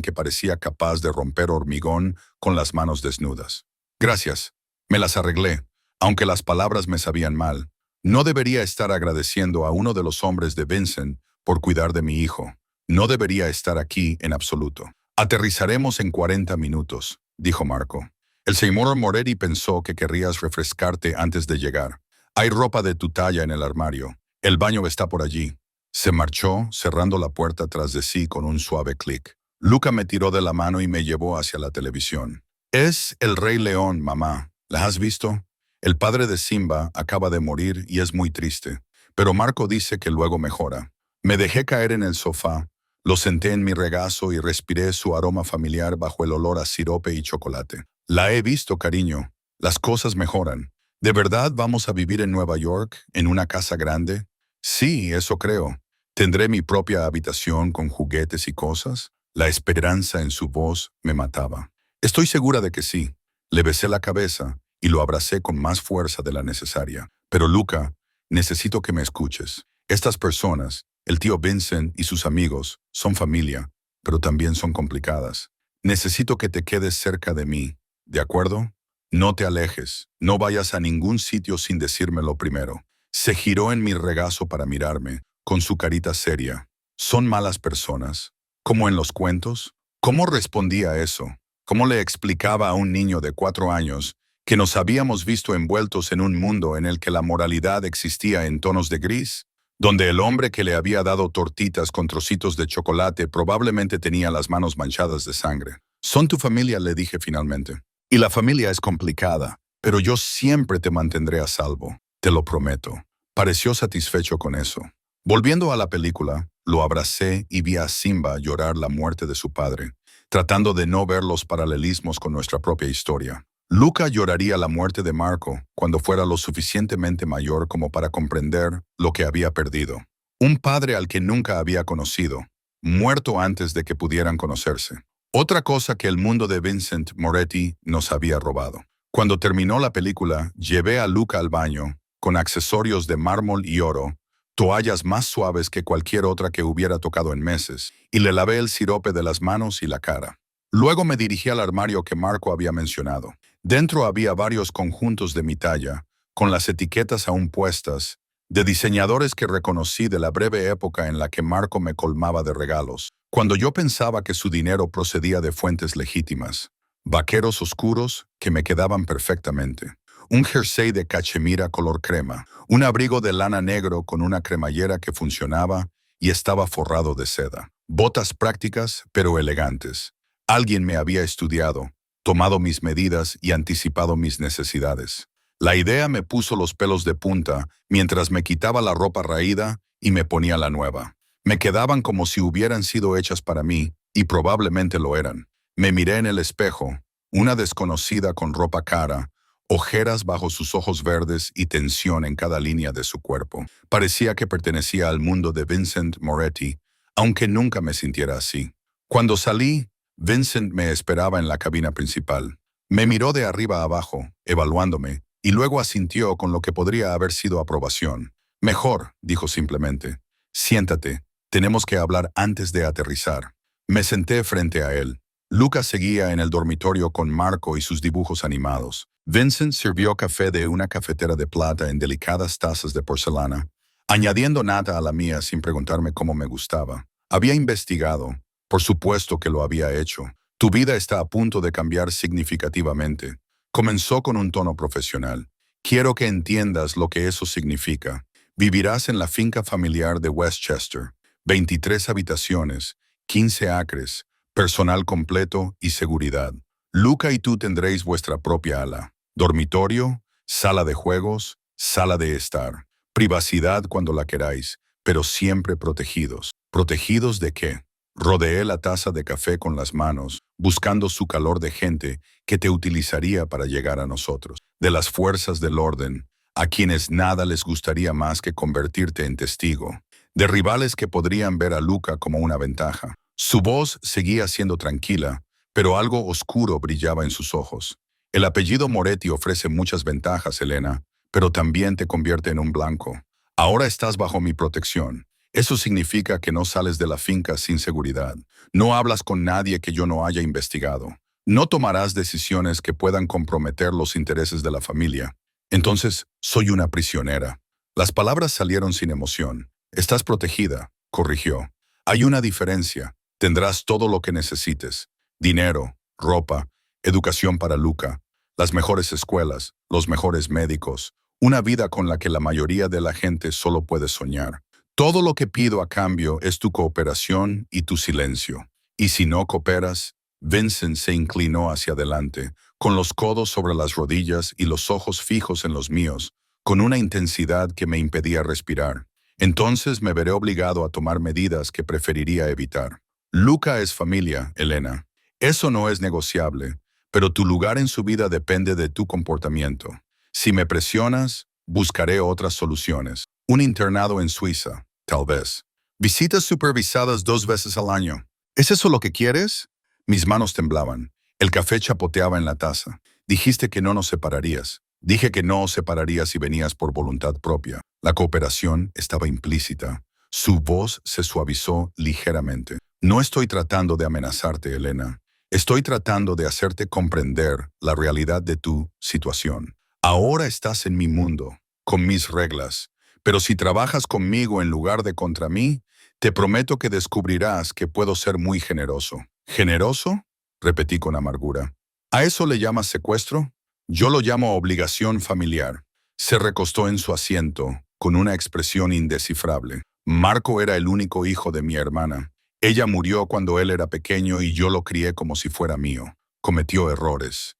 S1: que parecía capaz de romper hormigón con las manos desnudas. Gracias. Me las arreglé, aunque las palabras me sabían mal. No debería estar agradeciendo a uno de los hombres de Vincent por cuidar de mi hijo. No debería estar aquí en absoluto. Aterrizaremos en 40 minutos, dijo Marco. El señor Moretti pensó que querrías refrescarte antes de llegar. Hay ropa de tu talla en el armario. El baño está por allí. Se marchó, cerrando la puerta tras de sí con un suave clic. Luca me tiró de la mano y me llevó hacia la televisión. Es el Rey León, mamá. ¿La has visto? El padre de Simba acaba de morir y es muy triste, pero Marco dice que luego mejora. Me dejé caer en el sofá, lo senté en mi regazo y respiré su aroma familiar bajo el olor a sirope y chocolate. La he visto, cariño. Las cosas mejoran. ¿De verdad vamos a vivir en Nueva York, en una casa grande? Sí, eso creo. ¿Tendré mi propia habitación con juguetes y cosas? La esperanza en su voz me mataba. Estoy segura de que sí. Le besé la cabeza y lo abracé con más fuerza de la necesaria. Pero Luca, necesito que me escuches. Estas personas, el tío Vincent y sus amigos, son familia, pero también son complicadas. Necesito que te quedes cerca de mí, ¿de acuerdo? No te alejes, no vayas a ningún sitio sin decírmelo primero. Se giró en mi regazo para mirarme, con su carita seria. ¿Son malas personas? ¿Como en los cuentos? ¿Cómo respondía a eso? ¿Cómo le explicaba a un niño de 4 años que nos habíamos visto envueltos en un mundo en el que la moralidad existía en tonos de gris? Donde el hombre que le había dado tortitas con trocitos de chocolate probablemente tenía las manos manchadas de sangre. Son tu familia, le dije finalmente. Y la familia es complicada, pero yo siempre te mantendré a salvo, te lo prometo. Pareció satisfecho con eso. Volviendo a la película, lo abracé y vi a Simba llorar la muerte de su padre, tratando de no ver los paralelismos con nuestra propia historia. Luca lloraría la muerte de Marco cuando fuera lo suficientemente mayor como para comprender lo que había perdido. Un padre al que nunca había conocido, muerto antes de que pudieran conocerse. Otra cosa que el mundo de Vincent Moretti nos había robado. Cuando terminó la película, llevé a Luca al baño, con accesorios de mármol y oro, toallas más suaves que cualquier otra que hubiera tocado en meses, y le lavé el sirope de las manos y la cara. Luego me dirigí al armario que Marco había mencionado. Dentro había varios conjuntos de mi talla, con las etiquetas aún puestas, de diseñadores que reconocí de la breve época en la que Marco me colmaba de regalos, cuando yo pensaba que su dinero procedía de fuentes legítimas. Vaqueros oscuros que me quedaban perfectamente. Un jersey de cachemira color crema, un abrigo de lana negro con una cremallera que funcionaba y estaba forrado de seda. Botas prácticas pero elegantes. Alguien me había estudiado, tomado mis medidas y anticipado mis necesidades. La idea me puso los pelos de punta mientras me quitaba la ropa raída y me ponía la nueva. Me quedaban como si hubieran sido hechas para mí, y probablemente lo eran. Me miré en el espejo, una desconocida con ropa cara, ojeras bajo sus ojos verdes y tensión en cada línea de su cuerpo. Parecía que pertenecía al mundo de Vincent Moretti, aunque nunca me sintiera así. Cuando salí, Vincent me esperaba en la cabina principal. Me miró de arriba a abajo, evaluándome, y luego asintió con lo que podría haber sido aprobación. Mejor, dijo simplemente. Siéntate, tenemos que hablar antes de aterrizar. Me senté frente a él. Lucas seguía en el dormitorio con Marco y sus dibujos animados. Vincent sirvió café de una cafetera de plata en delicadas tazas de porcelana, añadiendo nata a la mía sin preguntarme cómo me gustaba. Había investigado. Por supuesto que lo había hecho. Tu vida está a punto de cambiar significativamente. Comenzó con un tono profesional. Quiero que entiendas lo que eso significa. Vivirás en la finca familiar de Westchester. 23 habitaciones, 15 acres, personal completo y seguridad. Luca y tú tendréis vuestra propia ala. Dormitorio, sala de juegos, sala de estar. Privacidad cuando la queráis, pero siempre protegidos. ¿Protegidos de qué? Rodeé la taza de café con las manos, buscando su calor de gente que te utilizaría para llegar a nosotros. De las fuerzas del orden, a quienes nada les gustaría más que convertirte en testigo. De rivales que podrían ver a Luca como una ventaja. Su voz seguía siendo tranquila, pero algo oscuro brillaba en sus ojos. El apellido Moretti ofrece muchas ventajas, Elena, pero también te convierte en un blanco. Ahora estás bajo mi protección. Eso significa que no sales de la finca sin seguridad. No hablas con nadie que yo no haya investigado. No tomarás decisiones que puedan comprometer los intereses de la familia. Entonces, soy una prisionera. Las palabras salieron sin emoción. Estás protegida, corrigió. Hay una diferencia. Tendrás todo lo que necesites. Dinero, ropa, educación para Luca, las mejores escuelas, los mejores médicos, una vida con la que la mayoría de la gente solo puede soñar. Todo lo que pido a cambio es tu cooperación y tu silencio. Y si no cooperas, Vincent se inclinó hacia adelante, con los codos sobre las rodillas y los ojos fijos en los míos, con una intensidad que me impedía respirar. Entonces me veré obligado a tomar medidas que preferiría evitar. Luca es familia, Elena. Eso no es negociable, pero tu lugar en su vida depende de tu comportamiento. Si me presionas, buscaré otras soluciones. Un internado en Suiza, tal vez. Visitas supervisadas 2 veces al año. ¿Es eso lo que quieres? Mis manos temblaban. El café chapoteaba en la taza. Dijiste que no nos separarías. Dije que no os separarías si venías por voluntad propia. La cooperación estaba implícita. Su voz se suavizó ligeramente. No estoy tratando de amenazarte, Elena. Estoy tratando de hacerte comprender la realidad de tu situación. Ahora estás en mi mundo, con mis reglas. Pero si trabajas conmigo en lugar de contra mí, te prometo que descubrirás que puedo ser muy generoso. ¿Generoso? Repetí con amargura. ¿A eso le llamas secuestro? Yo lo llamo obligación familiar. Se recostó en su asiento, con una expresión indescifrable. Marco era el único hijo de mi hermana. Ella murió cuando él era pequeño y yo lo crié como si fuera mío. Cometió errores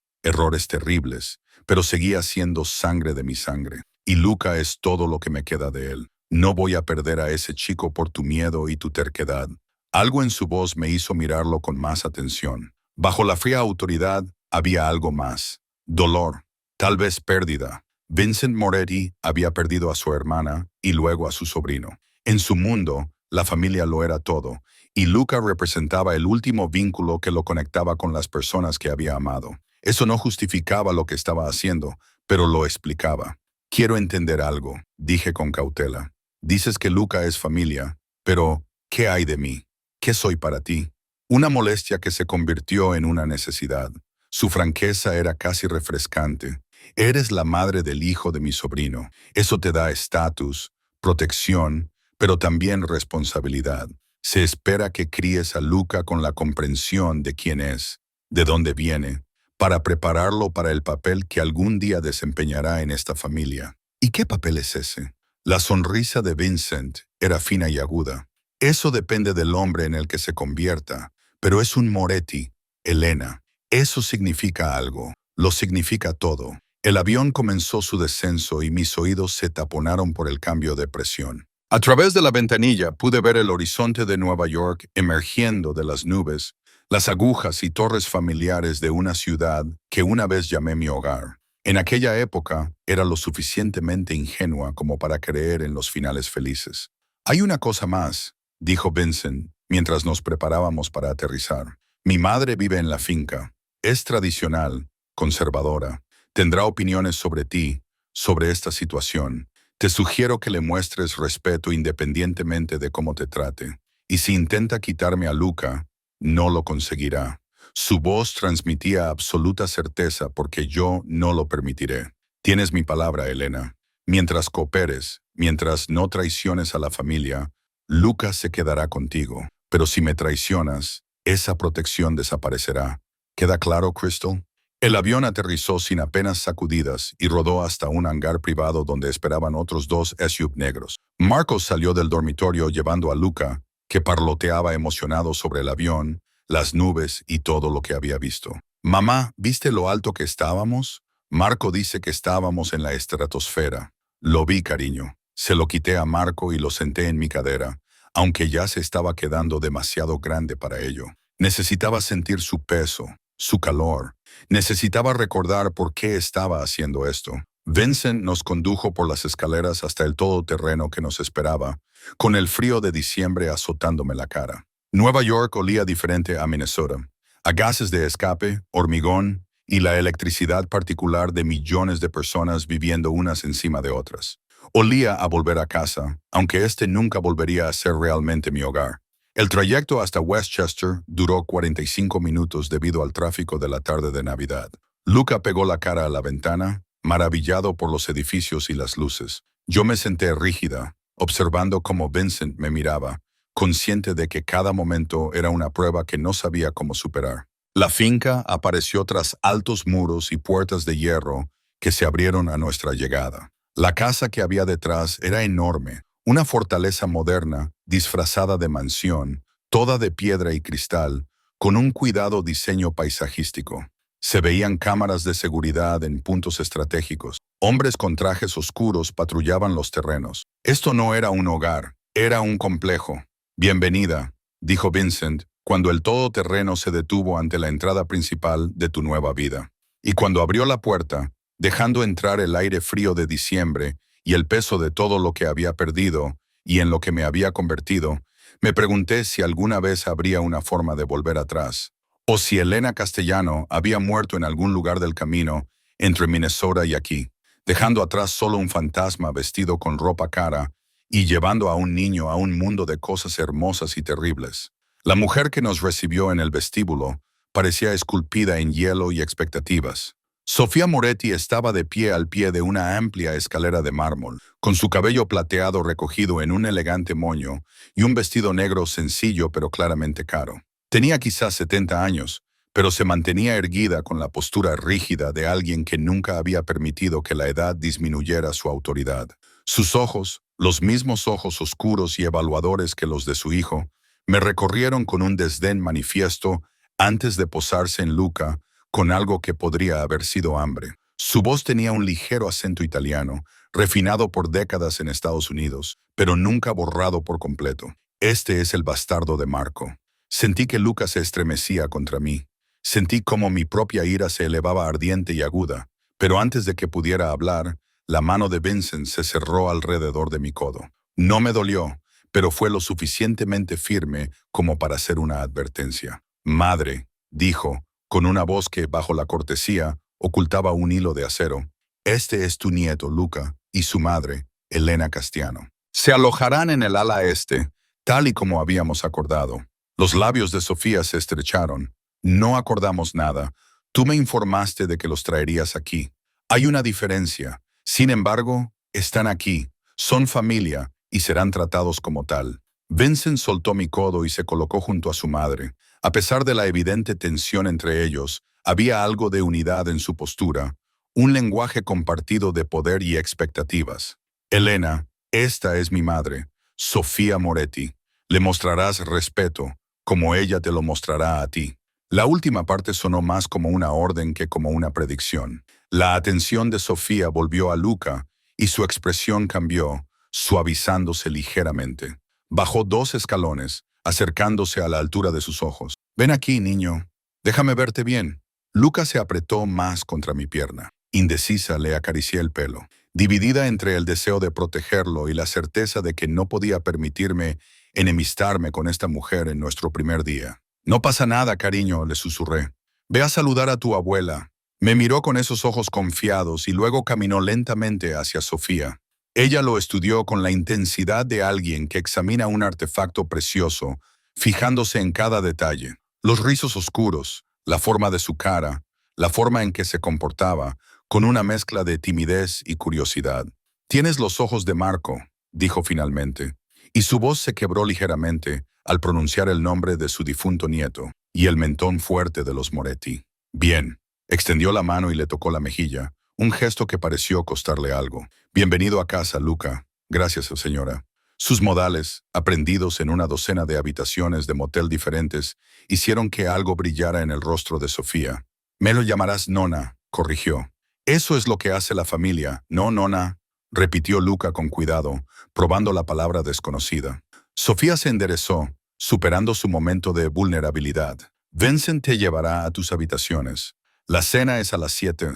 S1: terribles, pero seguía siendo sangre de mi sangre. Y Luca es todo lo que me queda de él. No voy a perder a ese chico por tu miedo y tu terquedad. Algo en su voz me hizo mirarlo con más atención. Bajo la fría autoridad había algo más. Dolor, tal vez pérdida. Vincent Moretti había perdido a su hermana y luego a su sobrino. En su mundo, la familia lo era todo, y Luca representaba el último vínculo que lo conectaba con las personas que había amado. Eso no justificaba lo que estaba haciendo, pero lo explicaba. Quiero entender algo, dije con cautela. Dices que Luca es familia, pero ¿qué hay de mí? ¿Qué soy para ti? Una molestia que se convirtió en una necesidad. Su franqueza era casi refrescante. Eres la madre del hijo de mi sobrino. Eso te da estatus, protección, pero también responsabilidad. Se espera que críes a Luca con la comprensión de quién es, de dónde viene, para prepararlo para el papel que algún día desempeñará en esta familia. ¿Y qué papel es ese? La sonrisa de Vincent era fina y aguda. Eso depende del hombre en el que se convierta, pero es un Moretti, Elena. Eso significa algo. Lo significa todo. El avión comenzó su descenso y mis oídos se taponaron por el cambio de presión. A través de la ventanilla pude ver el horizonte de Nueva York emergiendo de las nubes, las agujas y torres familiares de una ciudad que una vez llamé mi hogar. En aquella época era lo suficientemente ingenua como para creer en los finales felices. Hay una cosa más, dijo Vincent, mientras nos preparábamos para aterrizar. Mi madre vive en la finca. Es tradicional, conservadora. Tendrá opiniones sobre ti, sobre esta situación. Te sugiero que le muestres respeto independientemente de cómo te trate. Y si intenta quitarme a Luca, no lo conseguirá. Su voz transmitía absoluta certeza porque yo no lo permitiré. Tienes mi palabra, Elena. Mientras cooperes, mientras no traiciones a la familia, Luca se quedará contigo. Pero si me traicionas, esa protección desaparecerá. ¿Queda claro, Crystal? El avión aterrizó sin apenas sacudidas y rodó hasta un hangar privado donde esperaban otros 2 SUV negros. Marcos salió del dormitorio llevando a Luca, que parloteaba emocionado sobre el avión, las nubes y todo lo que había visto. «Mamá, ¿viste lo alto que estábamos?» Marco dice que estábamos en la estratosfera. Lo vi, cariño. Se lo quité a Marco y lo senté en mi cadera, aunque ya se estaba quedando demasiado grande para ello. Necesitaba sentir su peso, su calor. Necesitaba recordar por qué estaba haciendo esto. Vincent nos condujo por las escaleras hasta el todoterreno que nos esperaba, con el frío de diciembre azotándome la cara. Nueva York olía diferente a Minnesota, a gases de escape, hormigón y la electricidad particular de millones de personas viviendo unas encima de otras. Olía a volver a casa, aunque este nunca volvería a ser realmente mi hogar. El trayecto hasta Westchester duró 45 minutos debido al tráfico de la tarde de Navidad. Luca pegó la cara a la ventana, maravillado por los edificios y las luces. Yo me senté rígida, observando cómo Vincent me miraba, consciente de que cada momento era una prueba que no sabía cómo superar. La finca apareció tras altos muros y puertas de hierro que se abrieron a nuestra llegada. La casa que había detrás era enorme, una fortaleza moderna, disfrazada de mansión, toda de piedra y cristal, con un cuidado diseño paisajístico. Se veían cámaras de seguridad en puntos estratégicos. Hombres con trajes oscuros patrullaban los terrenos. Esto no era un hogar, era un complejo. «Bienvenida», dijo Vincent, cuando el todoterreno se detuvo ante la entrada principal de tu nueva vida. Y cuando abrió la puerta, dejando entrar el aire frío de diciembre y el peso de todo lo que había perdido y en lo que me había convertido, me pregunté si alguna vez habría una forma de volver atrás, o si Elena Castellano había muerto en algún lugar del camino entre Minnesota y aquí, dejando atrás solo un fantasma vestido con ropa cara y llevando a un niño a un mundo de cosas hermosas y terribles. La mujer que nos recibió en el vestíbulo parecía esculpida en hielo y expectativas. Sofía Moretti estaba de pie al pie de una amplia escalera de mármol, con su cabello plateado recogido en un elegante moño y un vestido negro sencillo pero claramente caro. Tenía quizás 70 años, pero se mantenía erguida con la postura rígida de alguien que nunca había permitido que la edad disminuyera su autoridad. Sus ojos, los mismos ojos oscuros y evaluadores que los de su hijo, me recorrieron con un desdén manifiesto antes de posarse en Luca, con algo que podría haber sido hambre. Su voz tenía un ligero acento italiano, refinado por décadas en Estados Unidos, pero nunca borrado por completo. «Este es el bastardo de Marco». Sentí que Luca se estremecía contra mí. Sentí como mi propia ira se elevaba ardiente y aguda, pero antes de que pudiera hablar, la mano de Vincent se cerró alrededor de mi codo. No me dolió, pero fue lo suficientemente firme como para hacer una advertencia. «Madre», dijo, con una voz que, bajo la cortesía, ocultaba un hilo de acero. «Este es tu nieto, Luca, y su madre, Elena Castellano. Se alojarán en el ala este, tal y como habíamos acordado». Los labios de Sofía se estrecharon. «No acordamos nada. Tú me informaste de que los traerías aquí. Hay una diferencia. Sin embargo, están aquí. Son familia y serán tratados como tal». Vincent soltó mi codo y se colocó junto a su madre. A pesar de la evidente tensión entre ellos, había algo de unidad en su postura, un lenguaje compartido de poder y expectativas. «Elena, esta es mi madre, Sofía Moretti. Le mostrarás respeto, como ella te lo mostrará a ti». La última parte sonó más como una orden que como una predicción. La atención de Sofía volvió a Luca y su expresión cambió, suavizándose ligeramente. Bajó 2 escalones, acercándose a la altura de sus ojos. «Ven aquí, niño. Déjame verte bien». Luca se apretó más contra mi pierna. Indecisa, le acaricié el pelo. Dividida entre el deseo de protegerlo y la certeza de que no podía permitirme enemistarme con esta mujer en nuestro primer día. «No pasa nada, cariño», le susurré. «Ve a saludar a tu abuela». Me miró con esos ojos confiados y luego caminó lentamente hacia Sofía. Ella lo estudió con la intensidad de alguien que examina un artefacto precioso, fijándose en cada detalle. Los rizos oscuros, la forma de su cara, la forma en que se comportaba, con una mezcla de timidez y curiosidad. «Tienes los ojos de Marco», dijo finalmente, y su voz se quebró ligeramente al pronunciar el nombre de su difunto nieto y el mentón fuerte de los Moretti. «Bien». Extendió la mano y le tocó la mejilla, un gesto que pareció costarle algo. «Bienvenido a casa, Luca». «Gracias, señora». Sus modales, aprendidos en una docena de habitaciones de motel diferentes, hicieron que algo brillara en el rostro de Sofía. «Me lo llamarás Nona», corrigió. «Eso es lo que hace la familia, ¿no, Nona?», repitió Luca con cuidado, probando la palabra desconocida. Sofía se enderezó, superando su momento de vulnerabilidad. «Vincent te llevará a tus habitaciones. La cena es a las 7.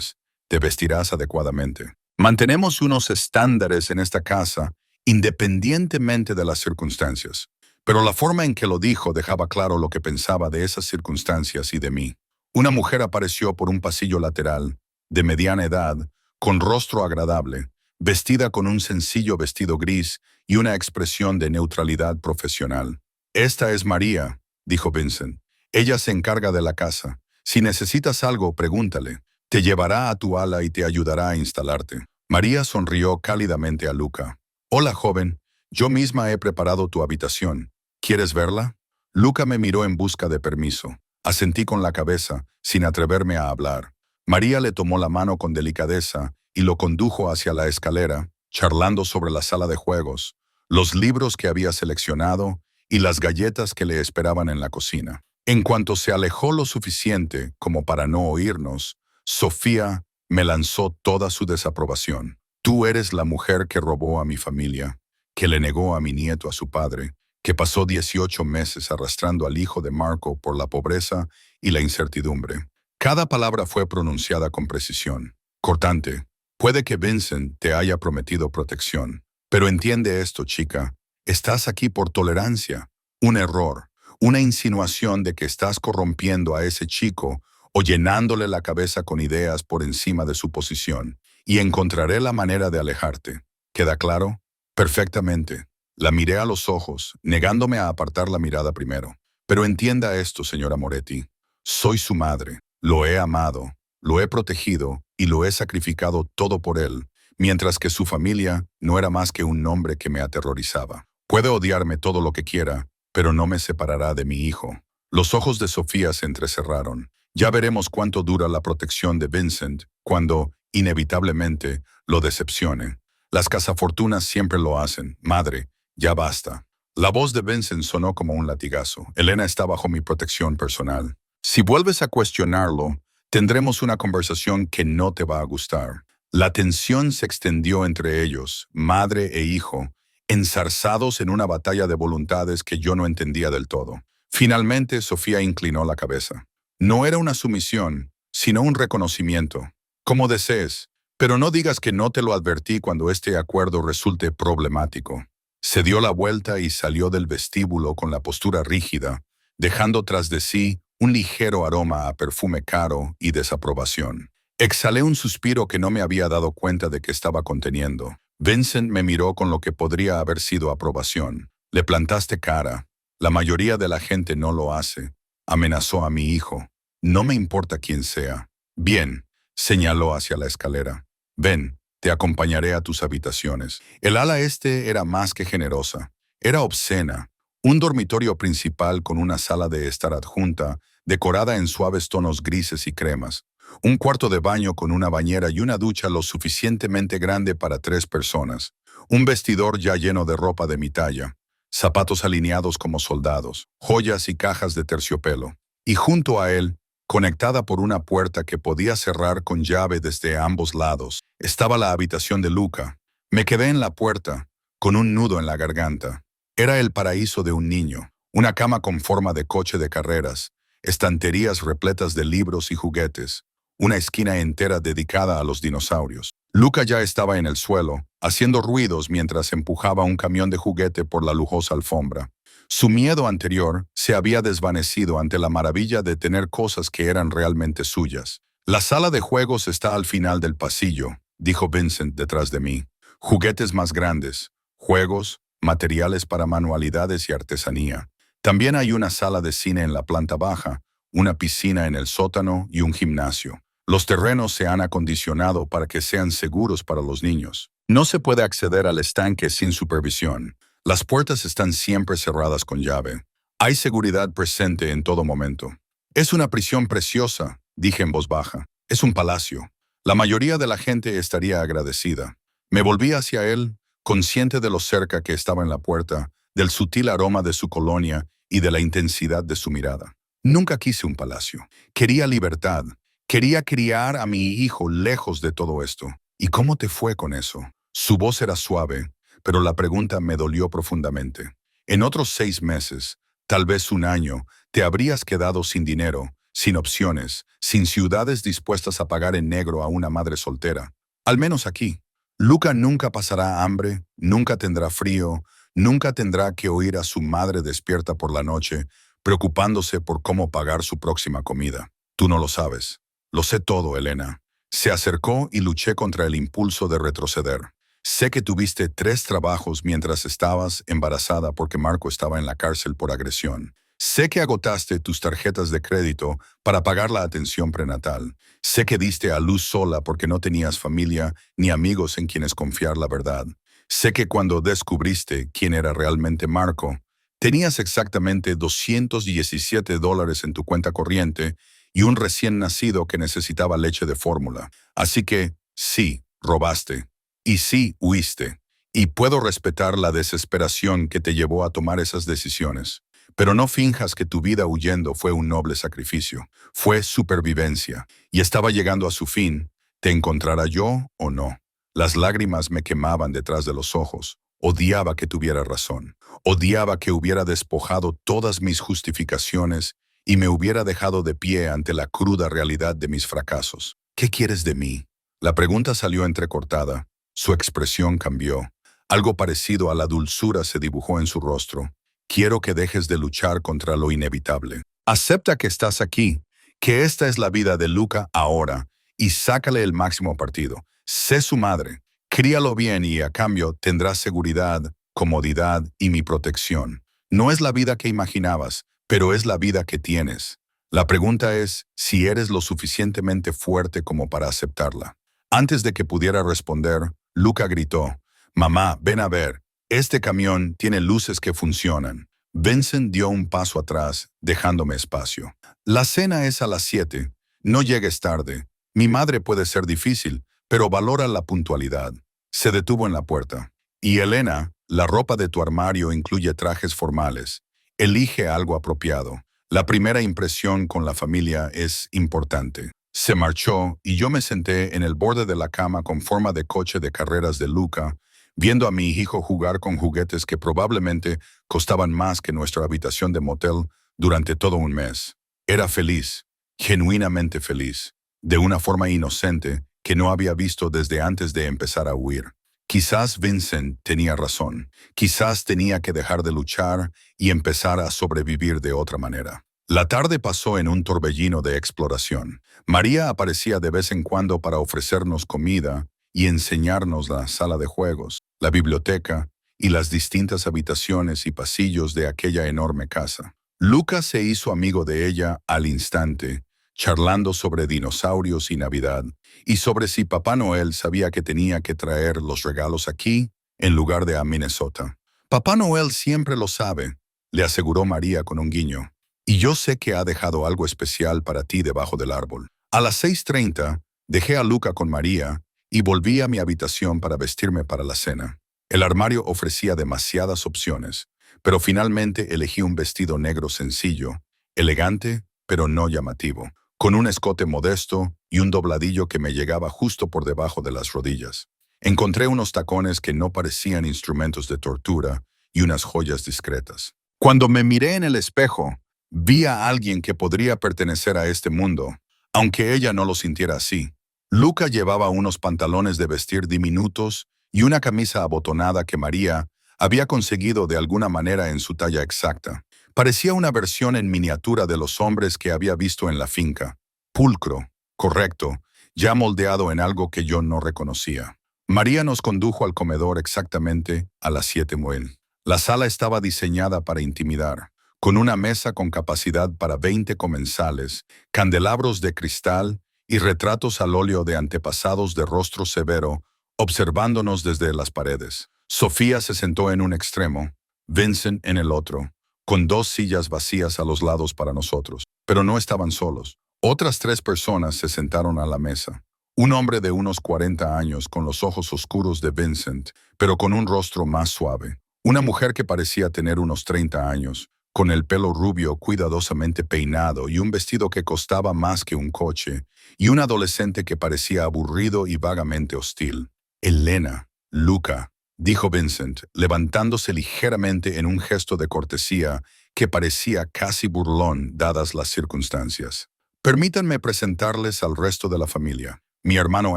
S1: Te vestirás adecuadamente. Mantenemos unos estándares en esta casa, independientemente de las circunstancias». Pero la forma en que lo dijo dejaba claro lo que pensaba de esas circunstancias y de mí. Una mujer apareció por un pasillo lateral, de mediana edad, con rostro agradable, vestida con un sencillo vestido gris y una expresión de neutralidad profesional. «Esta es María», dijo Vincent. «Ella se encarga de la casa. Si necesitas algo, pregúntale. Te llevará a tu ala y te ayudará a instalarte». María sonrió cálidamente a Luca. «Hola, joven. Yo misma he preparado tu habitación. ¿Quieres verla?» Luca me miró en busca de permiso. Asentí con la cabeza, sin atreverme a hablar. María le tomó la mano con delicadeza y lo condujo hacia la escalera, charlando sobre la sala de juegos, los libros que había seleccionado y las galletas que le esperaban en la cocina. En cuanto se alejó lo suficiente como para no oírnos, Sofía me lanzó toda su desaprobación. «Tú eres la mujer que robó a mi familia, que le negó a mi nieto a su padre, que pasó 18 meses arrastrando al hijo de Marco por la pobreza y la incertidumbre». Cada palabra fue pronunciada con precisión. Cortante. «Puede que Vincent te haya prometido protección, pero entiende esto, chica. Estás aquí por tolerancia. Un error. Una insinuación de que estás corrompiendo a ese chico o llenándole la cabeza con ideas por encima de su posición, y encontraré la manera de alejarte. ¿Queda claro?» «Perfectamente». La miré a los ojos, negándome a apartar la mirada primero. «Pero entienda esto, señora Moretti. Soy su madre. Lo he amado, lo he protegido y lo he sacrificado todo por él, mientras que su familia no era más que un nombre que me aterrorizaba. Puede odiarme todo lo que quiera, pero no me separará de mi hijo». Los ojos de Sofía se entrecerraron. Ya veremos cuánto dura la protección de Vincent cuando, inevitablemente, lo decepcione. Las cazafortunas siempre lo hacen. «Madre, ya basta». La voz de Vincent sonó como un latigazo. «Elena está bajo mi protección personal. Si vuelves a cuestionarlo, tendremos una conversación que no te va a gustar». La tensión se extendió entre ellos, madre e hijo, enzarzados en una batalla de voluntades que yo no entendía del todo. Finalmente, Sofía inclinó la cabeza. No era una sumisión, sino un reconocimiento. «Como desees, pero no digas que no te lo advertí cuando este acuerdo resulte problemático». Se dio la vuelta y salió del vestíbulo con la postura rígida, dejando tras de sí un ligero aroma a perfume caro y desaprobación. Exhalé un suspiro que no me había dado cuenta de que estaba conteniendo. Vincent me miró con lo que podría haber sido aprobación. «Le plantaste cara. La mayoría de la gente no lo hace». Amenazó a mi hijo. «No me importa quién sea». «Bien», señaló hacia la escalera. «Ven, te acompañaré a tus habitaciones». El ala este era más que generosa. Era obscena. Un dormitorio principal con una sala de estar adjunta, decorada en suaves tonos grises y cremas. Un cuarto de baño con una bañera y una ducha lo suficientemente grande para 3 personas. Un vestidor ya lleno de ropa de mi talla. Zapatos alineados como soldados. Joyas y cajas de terciopelo. Y junto a él, conectada por una puerta que podía cerrar con llave desde ambos lados, estaba la habitación de Luca. Me quedé en la puerta, con un nudo en la garganta. Era el paraíso de un niño, una cama con forma de coche de carreras, estanterías repletas de libros y juguetes, una esquina entera dedicada a los dinosaurios. Luca ya estaba en el suelo, haciendo ruidos mientras empujaba un camión de juguete por la lujosa alfombra. Su miedo anterior se había desvanecido ante la maravilla de tener cosas que eran realmente suyas. La sala de juegos está al final del pasillo, dijo Vincent detrás de mí. Juguetes más grandes, juegos, materiales para manualidades y artesanía. También hay una sala de cine en la planta baja, una piscina en el sótano y un gimnasio. Los terrenos se han acondicionado para que sean seguros para los niños. No se puede acceder al estanque sin supervisión. Las puertas están siempre cerradas con llave. Hay seguridad presente en todo momento. Es una prisión preciosa, dije en voz baja. Es un palacio. La mayoría de la gente estaría agradecida. Me volví hacia él, consciente de lo cerca que estaba en la puerta, del sutil aroma de su colonia y de la intensidad de su mirada. Nunca quise un palacio. Quería libertad. Quería criar a mi hijo lejos de todo esto. ¿Y cómo te fue con eso? Su voz era suave, pero la pregunta me dolió profundamente. En otros 6 meses, tal vez un año, te habrías quedado sin dinero, sin opciones, sin ciudades dispuestas a pagar en negro a una madre soltera. Al menos aquí. Luca nunca pasará hambre, nunca tendrá frío, nunca tendrá que oír a su madre despierta por la noche, preocupándose por cómo pagar su próxima comida. Tú no lo sabes. Lo sé todo, Elena. Se acercó y luché contra el impulso de retroceder. Sé que tuviste 3 trabajos mientras estabas embarazada porque Marco estaba en la cárcel por agresión. Sé que agotaste tus tarjetas de crédito para pagar la atención prenatal. Sé que diste a luz sola porque no tenías familia ni amigos en quienes confiar la verdad. Sé que cuando descubriste quién era realmente Marco, tenías exactamente $217 en tu cuenta corriente y un recién nacido que necesitaba leche de fórmula. Así que, sí, robaste. Y sí, huiste. Y puedo respetar la desesperación que te llevó a tomar esas decisiones. Pero no finjas que tu vida huyendo fue un noble sacrificio. Fue supervivencia. Y estaba llegando a su fin, te encontrara yo o no. Las lágrimas me quemaban detrás de los ojos. Odiaba que tuviera razón. Odiaba que hubiera despojado todas mis justificaciones y me hubiera dejado de pie ante la cruda realidad de mis fracasos. ¿Qué quieres de mí? La pregunta salió entrecortada. Su expresión cambió. Algo parecido a la dulzura se dibujó en su rostro. Quiero que dejes de luchar contra lo inevitable. Acepta que estás aquí, que esta es la vida de Luca ahora, y sácale el máximo partido. Sé su madre. Críalo bien y a cambio tendrás seguridad, comodidad y mi protección. No es la vida que imaginabas, pero es la vida que tienes. La pregunta es si eres lo suficientemente fuerte como para aceptarla. Antes de que pudiera responder, Luca gritó, «Mamá, ven a ver, este camión tiene luces que funcionan». Vincent dio un paso atrás, dejándome espacio. «La cena es a las 7. No llegues tarde. Mi madre puede ser difícil, pero valora la puntualidad». Se detuvo en la puerta. «Y Elena, la ropa de tu armario incluye trajes formales. Elige algo apropiado. La primera impresión con la familia es importante». Se marchó y yo me senté en el borde de la cama con forma de coche de carreras de Luca, viendo a mi hijo jugar con juguetes que probablemente costaban más que nuestra habitación de motel durante todo un mes. Era feliz, genuinamente feliz, de una forma inocente que no había visto desde antes de empezar a huir. Quizás Vincent tenía razón. Quizás tenía que dejar de luchar y empezar a sobrevivir de otra manera. La tarde pasó en un torbellino de exploración. María aparecía de vez en cuando para ofrecernos comida y enseñarnos la sala de juegos, la biblioteca y las distintas habitaciones y pasillos de aquella enorme casa. Lucas se hizo amigo de ella al instante, charlando sobre dinosaurios y Navidad, y sobre si Papá Noel sabía que tenía que traer los regalos aquí en lugar de a Minnesota. «Papá Noel siempre lo sabe», le aseguró María con un guiño. «Y yo sé que ha dejado algo especial para ti debajo del árbol». A las 6:30, dejé a Luca con María y volví a mi habitación para vestirme para la cena. El armario ofrecía demasiadas opciones, pero finalmente elegí un vestido negro sencillo, elegante, pero no llamativo, con un escote modesto y un dobladillo que me llegaba justo por debajo de las rodillas. Encontré unos tacones que no parecían instrumentos de tortura y unas joyas discretas. Cuando me miré en el espejo, vi a alguien que podría pertenecer a este mundo, aunque ella no lo sintiera así. Luca llevaba unos pantalones de vestir diminutos y una camisa abotonada que María había conseguido de alguna manera en su talla exacta. Parecía una versión en miniatura de los hombres que había visto en la finca. Pulcro, correcto, ya moldeado en algo que yo no reconocía. María nos condujo al comedor exactamente a las 7:00. La sala estaba diseñada para intimidar, con una mesa con capacidad para 20 comensales, candelabros de cristal y retratos al óleo de antepasados de rostro severo, observándonos desde las paredes. Sofía se sentó en un extremo, Vincent en el otro, con 2 sillas vacías a los lados para nosotros. Pero no estaban solos. Otras 3 personas se sentaron a la mesa. Un hombre de unos 40 años con los ojos oscuros de Vincent, pero con un rostro más suave. Una mujer que parecía tener unos 30 años, con el pelo rubio cuidadosamente peinado y un vestido que costaba más que un coche, y un adolescente que parecía aburrido y vagamente hostil. Elena, Luca, dijo Vincent, levantándose ligeramente en un gesto de cortesía que parecía casi burlón dadas las circunstancias. Permítanme presentarles al resto de la familia. Mi hermano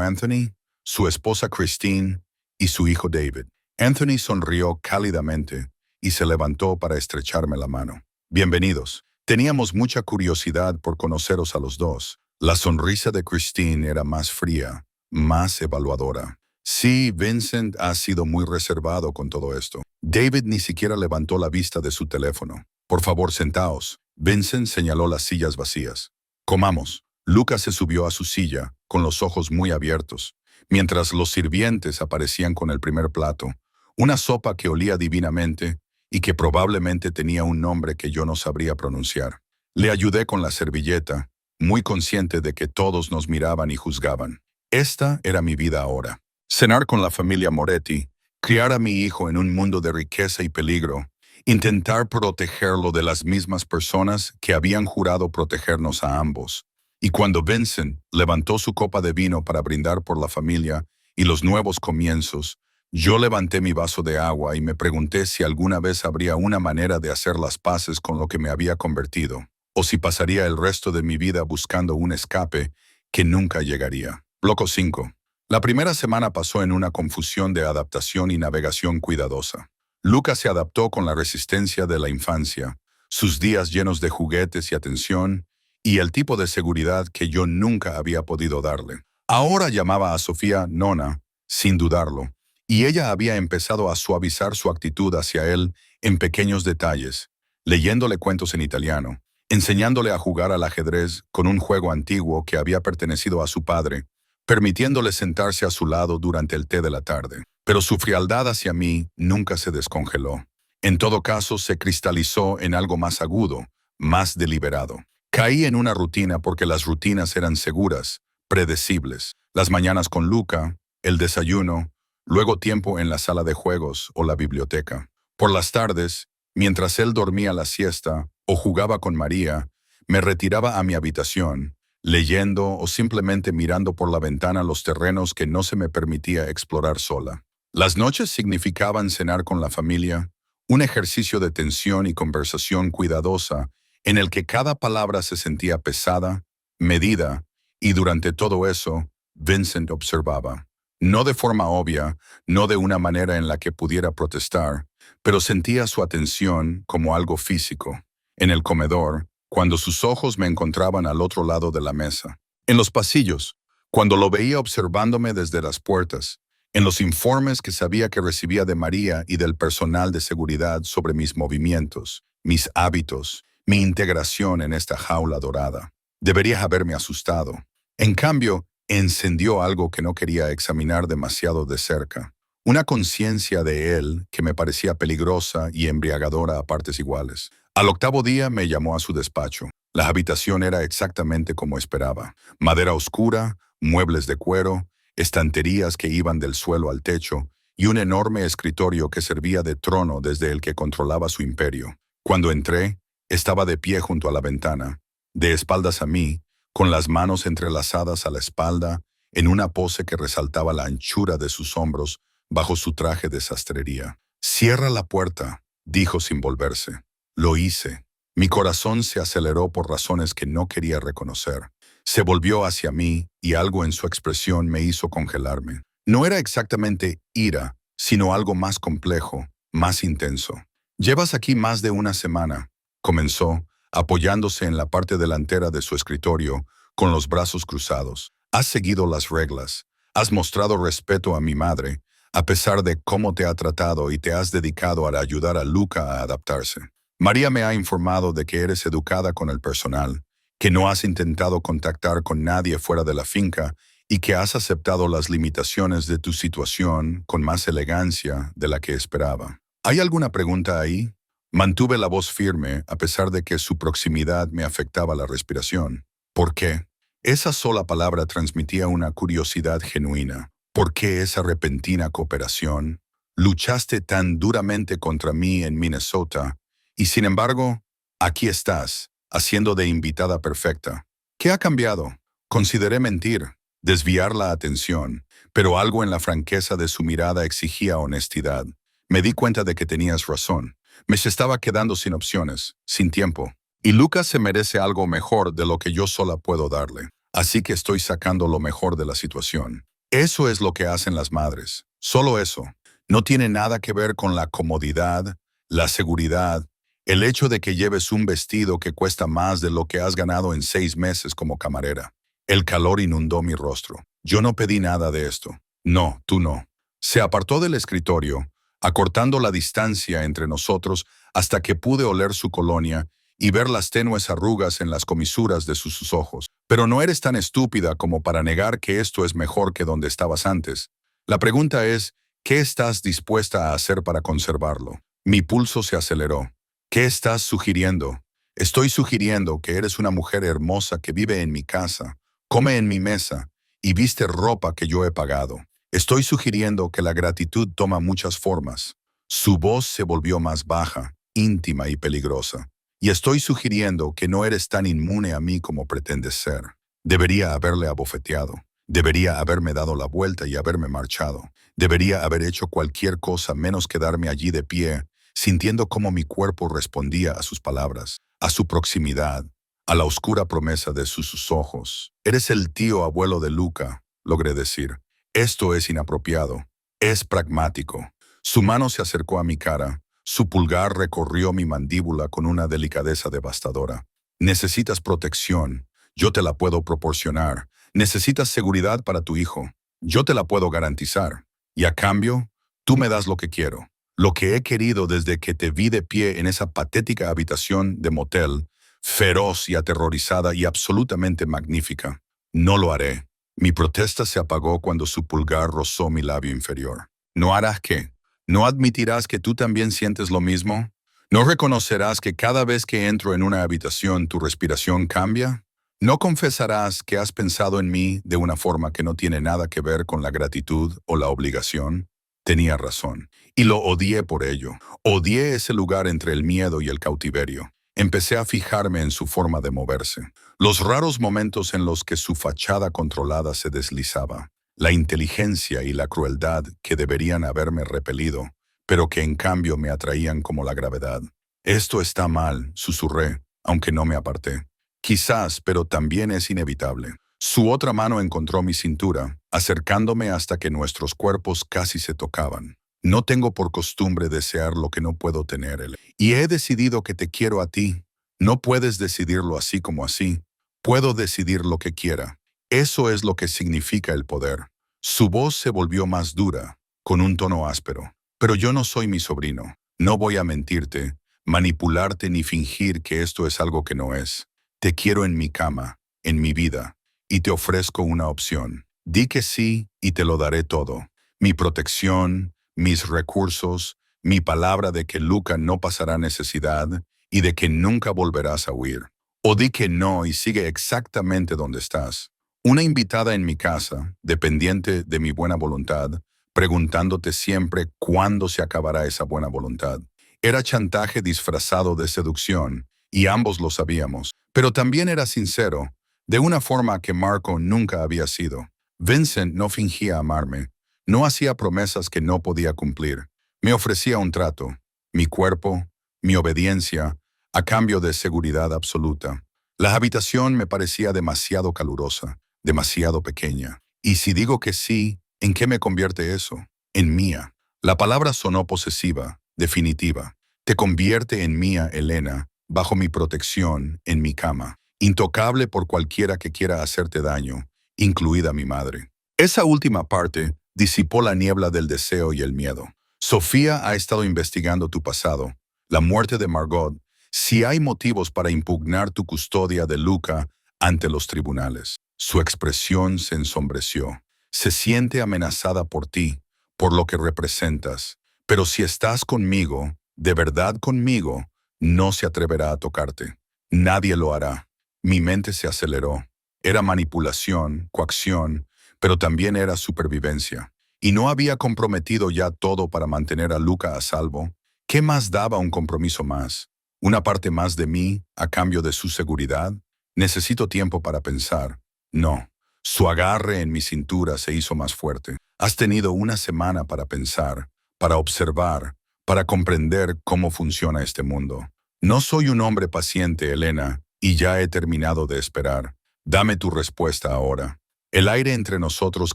S1: Anthony, su esposa Christine y su hijo David. Anthony sonrió cálidamente y se levantó para estrecharme la mano. Bienvenidos. Teníamos mucha curiosidad por conoceros a los dos. La sonrisa de Christine era más fría, más evaluadora. Sí, Vincent ha sido muy reservado con todo esto. David ni siquiera levantó la vista de su teléfono. Por favor, sentaos. Vincent señaló las sillas vacías. Comamos. Lucas se subió a su silla, con los ojos muy abiertos, mientras los sirvientes aparecían con el primer plato, una sopa que olía divinamente y que probablemente tenía un nombre que yo no sabría pronunciar. Le ayudé con la servilleta, muy consciente de que todos nos miraban y juzgaban. Esta era mi vida ahora. Cenar con la familia Moretti, criar a mi hijo en un mundo de riqueza y peligro, intentar protegerlo de las mismas personas que habían jurado protegernos a ambos. Y cuando Vincent levantó su copa de vino para brindar por la familia y los nuevos comienzos, yo levanté mi vaso de agua y me pregunté si alguna vez habría una manera de hacer las paces con lo que me había convertido, o si pasaría el resto de mi vida buscando un escape que nunca llegaría. Bloque 5. La primera semana pasó en una confusión de adaptación y navegación cuidadosa. Lucas se adaptó con la resistencia de la infancia, sus días llenos de juguetes y atención, y el tipo de seguridad que yo nunca había podido darle. Ahora llamaba a Sofía Nona, sin dudarlo, y ella había empezado a suavizar su actitud hacia él en pequeños detalles, leyéndole cuentos en italiano, enseñándole a jugar al ajedrez con un juego antiguo que había pertenecido a su padre, permitiéndole sentarse a su lado durante el té de la tarde. Pero su frialdad hacia mí nunca se descongeló. En todo caso, se cristalizó en algo más agudo, más deliberado. Caí en una rutina porque las rutinas eran seguras, predecibles. Las mañanas con Luca, el desayuno, luego tiempo en la sala de juegos o la biblioteca. Por las tardes, mientras él dormía la siesta o jugaba con María, me retiraba a mi habitación, leyendo o simplemente mirando por la ventana los terrenos que no se me permitía explorar sola. Las noches significaban cenar con la familia, un ejercicio de tensión y conversación cuidadosa en el que cada palabra se sentía pesada, medida, y durante todo eso, Vincent observaba. No de forma obvia, no de una manera en la que pudiera protestar, pero sentía su atención como algo físico. En el comedor, cuando sus ojos me encontraban al otro lado de la mesa. En los pasillos, cuando lo veía observándome desde las puertas. En los informes que sabía que recibía de María y del personal de seguridad sobre mis movimientos, mis hábitos, mi integración en esta jaula dorada. Debería haberme asustado. En cambio, encendió algo que no quería examinar demasiado de cerca. Una conciencia de él que me parecía peligrosa y embriagadora a partes iguales. Al 8º día me llamó a su despacho. La habitación era exactamente como esperaba. Madera oscura, muebles de cuero, estanterías que iban del suelo al techo y un enorme escritorio que servía de trono desde el que controlaba su imperio. Cuando entré, estaba de pie junto a la ventana, de espaldas a mí, con las manos entrelazadas a la espalda, en una pose que resaltaba la anchura de sus hombros bajo su traje de sastrería. «Cierra la puerta», dijo sin volverse. Lo hice. Mi corazón se aceleró por razones que no quería reconocer. Se volvió hacia mí y algo en su expresión me hizo congelarme. No era exactamente ira, sino algo más complejo, más intenso. «Llevas aquí más de una semana», comenzó, apoyándose en la parte delantera de su escritorio, con los brazos cruzados. «Has seguido las reglas, has mostrado respeto a mi madre, a pesar de cómo te ha tratado y te has dedicado a ayudar a Luca a adaptarse. María me ha informado de que eres educada con el personal, que no has intentado contactar con nadie fuera de la finca y que has aceptado las limitaciones de tu situación con más elegancia de la que esperaba. ¿Hay alguna pregunta ahí?» Mantuve la voz firme a pesar de que su proximidad me afectaba la respiración. «¿Por qué?» Esa sola palabra transmitía una curiosidad genuina. «¿Por qué esa repentina cooperación? Luchaste tan duramente contra mí en Minnesota y sin embargo, aquí estás, haciendo de invitada perfecta. ¿Qué ha cambiado?» Consideré mentir, desviar la atención, pero algo en la franqueza de su mirada exigía honestidad. Me di cuenta de que tenías razón. Me estaba quedando sin opciones, sin tiempo. Y Lucas se merece algo mejor de lo que yo sola puedo darle. Así que estoy sacando lo mejor de la situación. Eso es lo que hacen las madres. Solo eso. No tiene nada que ver con la comodidad, la seguridad, el hecho de que lleves un vestido que cuesta más de lo que has ganado en 6 meses como camarera. El calor inundó mi rostro. Yo no pedí nada de esto. No, tú no. Se apartó del escritorio, acortando la distancia entre nosotros hasta que pude oler su colonia y ver las tenues arrugas en las comisuras de sus ojos. «Pero no eres tan estúpida como para negar que esto es mejor que donde estabas antes. La pregunta es, ¿qué estás dispuesta a hacer para conservarlo?» Mi pulso se aceleró. «¿Qué estás sugiriendo?» «Estoy sugiriendo que eres una mujer hermosa que vive en mi casa, come en mi mesa y viste ropa que yo he pagado. Estoy sugiriendo que la gratitud toma muchas formas». Su voz se volvió más baja, íntima y peligrosa. «Y estoy sugiriendo que no eres tan inmune a mí como pretendes ser». Debería haberle abofeteado. Debería haberme dado la vuelta y haberme marchado. Debería haber hecho cualquier cosa menos quedarme allí de pie, sintiendo cómo mi cuerpo respondía a sus palabras, a su proximidad, a la oscura promesa de sus ojos. «Eres el tío abuelo de Luca», logré decir. «Esto es inapropiado. Es pragmático». Su mano se acercó a mi cara. Su pulgar recorrió mi mandíbula con una delicadeza devastadora. «Necesitas protección. Yo te la puedo proporcionar. Necesitas seguridad para tu hijo. Yo te la puedo garantizar. Y a cambio, tú me das lo que quiero. Lo que he querido desde que te vi de pie en esa patética habitación de motel, feroz y aterrorizada y absolutamente magnífica. No lo haré». Mi protesta se apagó cuando su pulgar rozó mi labio inferior. «¿No harás qué? ¿No admitirás que tú también sientes lo mismo? ¿No reconocerás que cada vez que entro en una habitación tu respiración cambia? ¿No confesarás que has pensado en mí de una forma que no tiene nada que ver con la gratitud o la obligación?» Tenía razón, y lo odié por ello. Odié ese lugar entre el miedo y el cautiverio. Empecé a fijarme en su forma de moverse, los raros momentos en los que su fachada controlada se deslizaba, la inteligencia y la crueldad que deberían haberme repelido, pero que en cambio me atraían como la gravedad. «Esto está mal», susurré, aunque no me aparté. «Quizás, pero también es inevitable». Su otra mano encontró mi cintura, acercándome hasta que nuestros cuerpos casi se tocaban. «No tengo por costumbre desear lo que no puedo tener, Ele. Y he decidido que te quiero a ti. No puedes decidirlo así como así. Puedo decidir lo que quiera. Eso es lo que significa el poder». Su voz se volvió más dura, con un tono áspero. «Pero yo no soy mi sobrino. No voy a mentirte, manipularte ni fingir que esto es algo que no es. Te quiero en mi cama, en mi vida, y te ofrezco una opción. Di que sí y te lo daré todo. Mi protección, mis recursos, mi palabra de que Luca no pasará necesidad y de que nunca volverás a huir. O di que no y sigue exactamente donde estás. Una invitada en mi casa, dependiente de mi buena voluntad, preguntándote siempre cuándo se acabará esa buena voluntad. Era chantaje disfrazado de seducción, y ambos lo sabíamos, Pero también era sincero, de una forma que Marco nunca había sido. Vincent no fingía amarme, no hacía promesas que no podía cumplir. Me ofrecía un trato, mi cuerpo, mi obediencia, a cambio de seguridad absoluta. La habitación me parecía demasiado calurosa, demasiado pequeña. Y si digo que sí, ¿en qué me convierte eso? En mía. La palabra sonó posesiva, definitiva. Te convierte en mía, Elena, bajo mi protección, en mi cama, intocable por cualquiera que quiera hacerte daño, incluida mi madre. Esa última parte disipó la niebla del deseo y el miedo. Sofía ha estado investigando tu pasado, la muerte de Margot, si hay motivos para impugnar tu custodia de Luca ante los tribunales. Su expresión se ensombreció. Se siente amenazada por ti, por lo que representas. Pero si estás conmigo, de verdad conmigo, no se atreverá a tocarte. Nadie lo hará. Mi mente se aceleró. Era manipulación, coacción, pero también era supervivencia. Y no había comprometido ya todo para mantener a Luca a salvo. ¿Qué más daba un compromiso más? ¿Una parte más de mí a cambio de su seguridad? Necesito tiempo para pensar. No. Su agarre en mi cintura se hizo más fuerte. Has tenido una semana para pensar, para observar, para comprender cómo funciona este mundo. No soy un hombre paciente, Elena, y ya he terminado de esperar. Dame tu respuesta ahora. El aire entre nosotros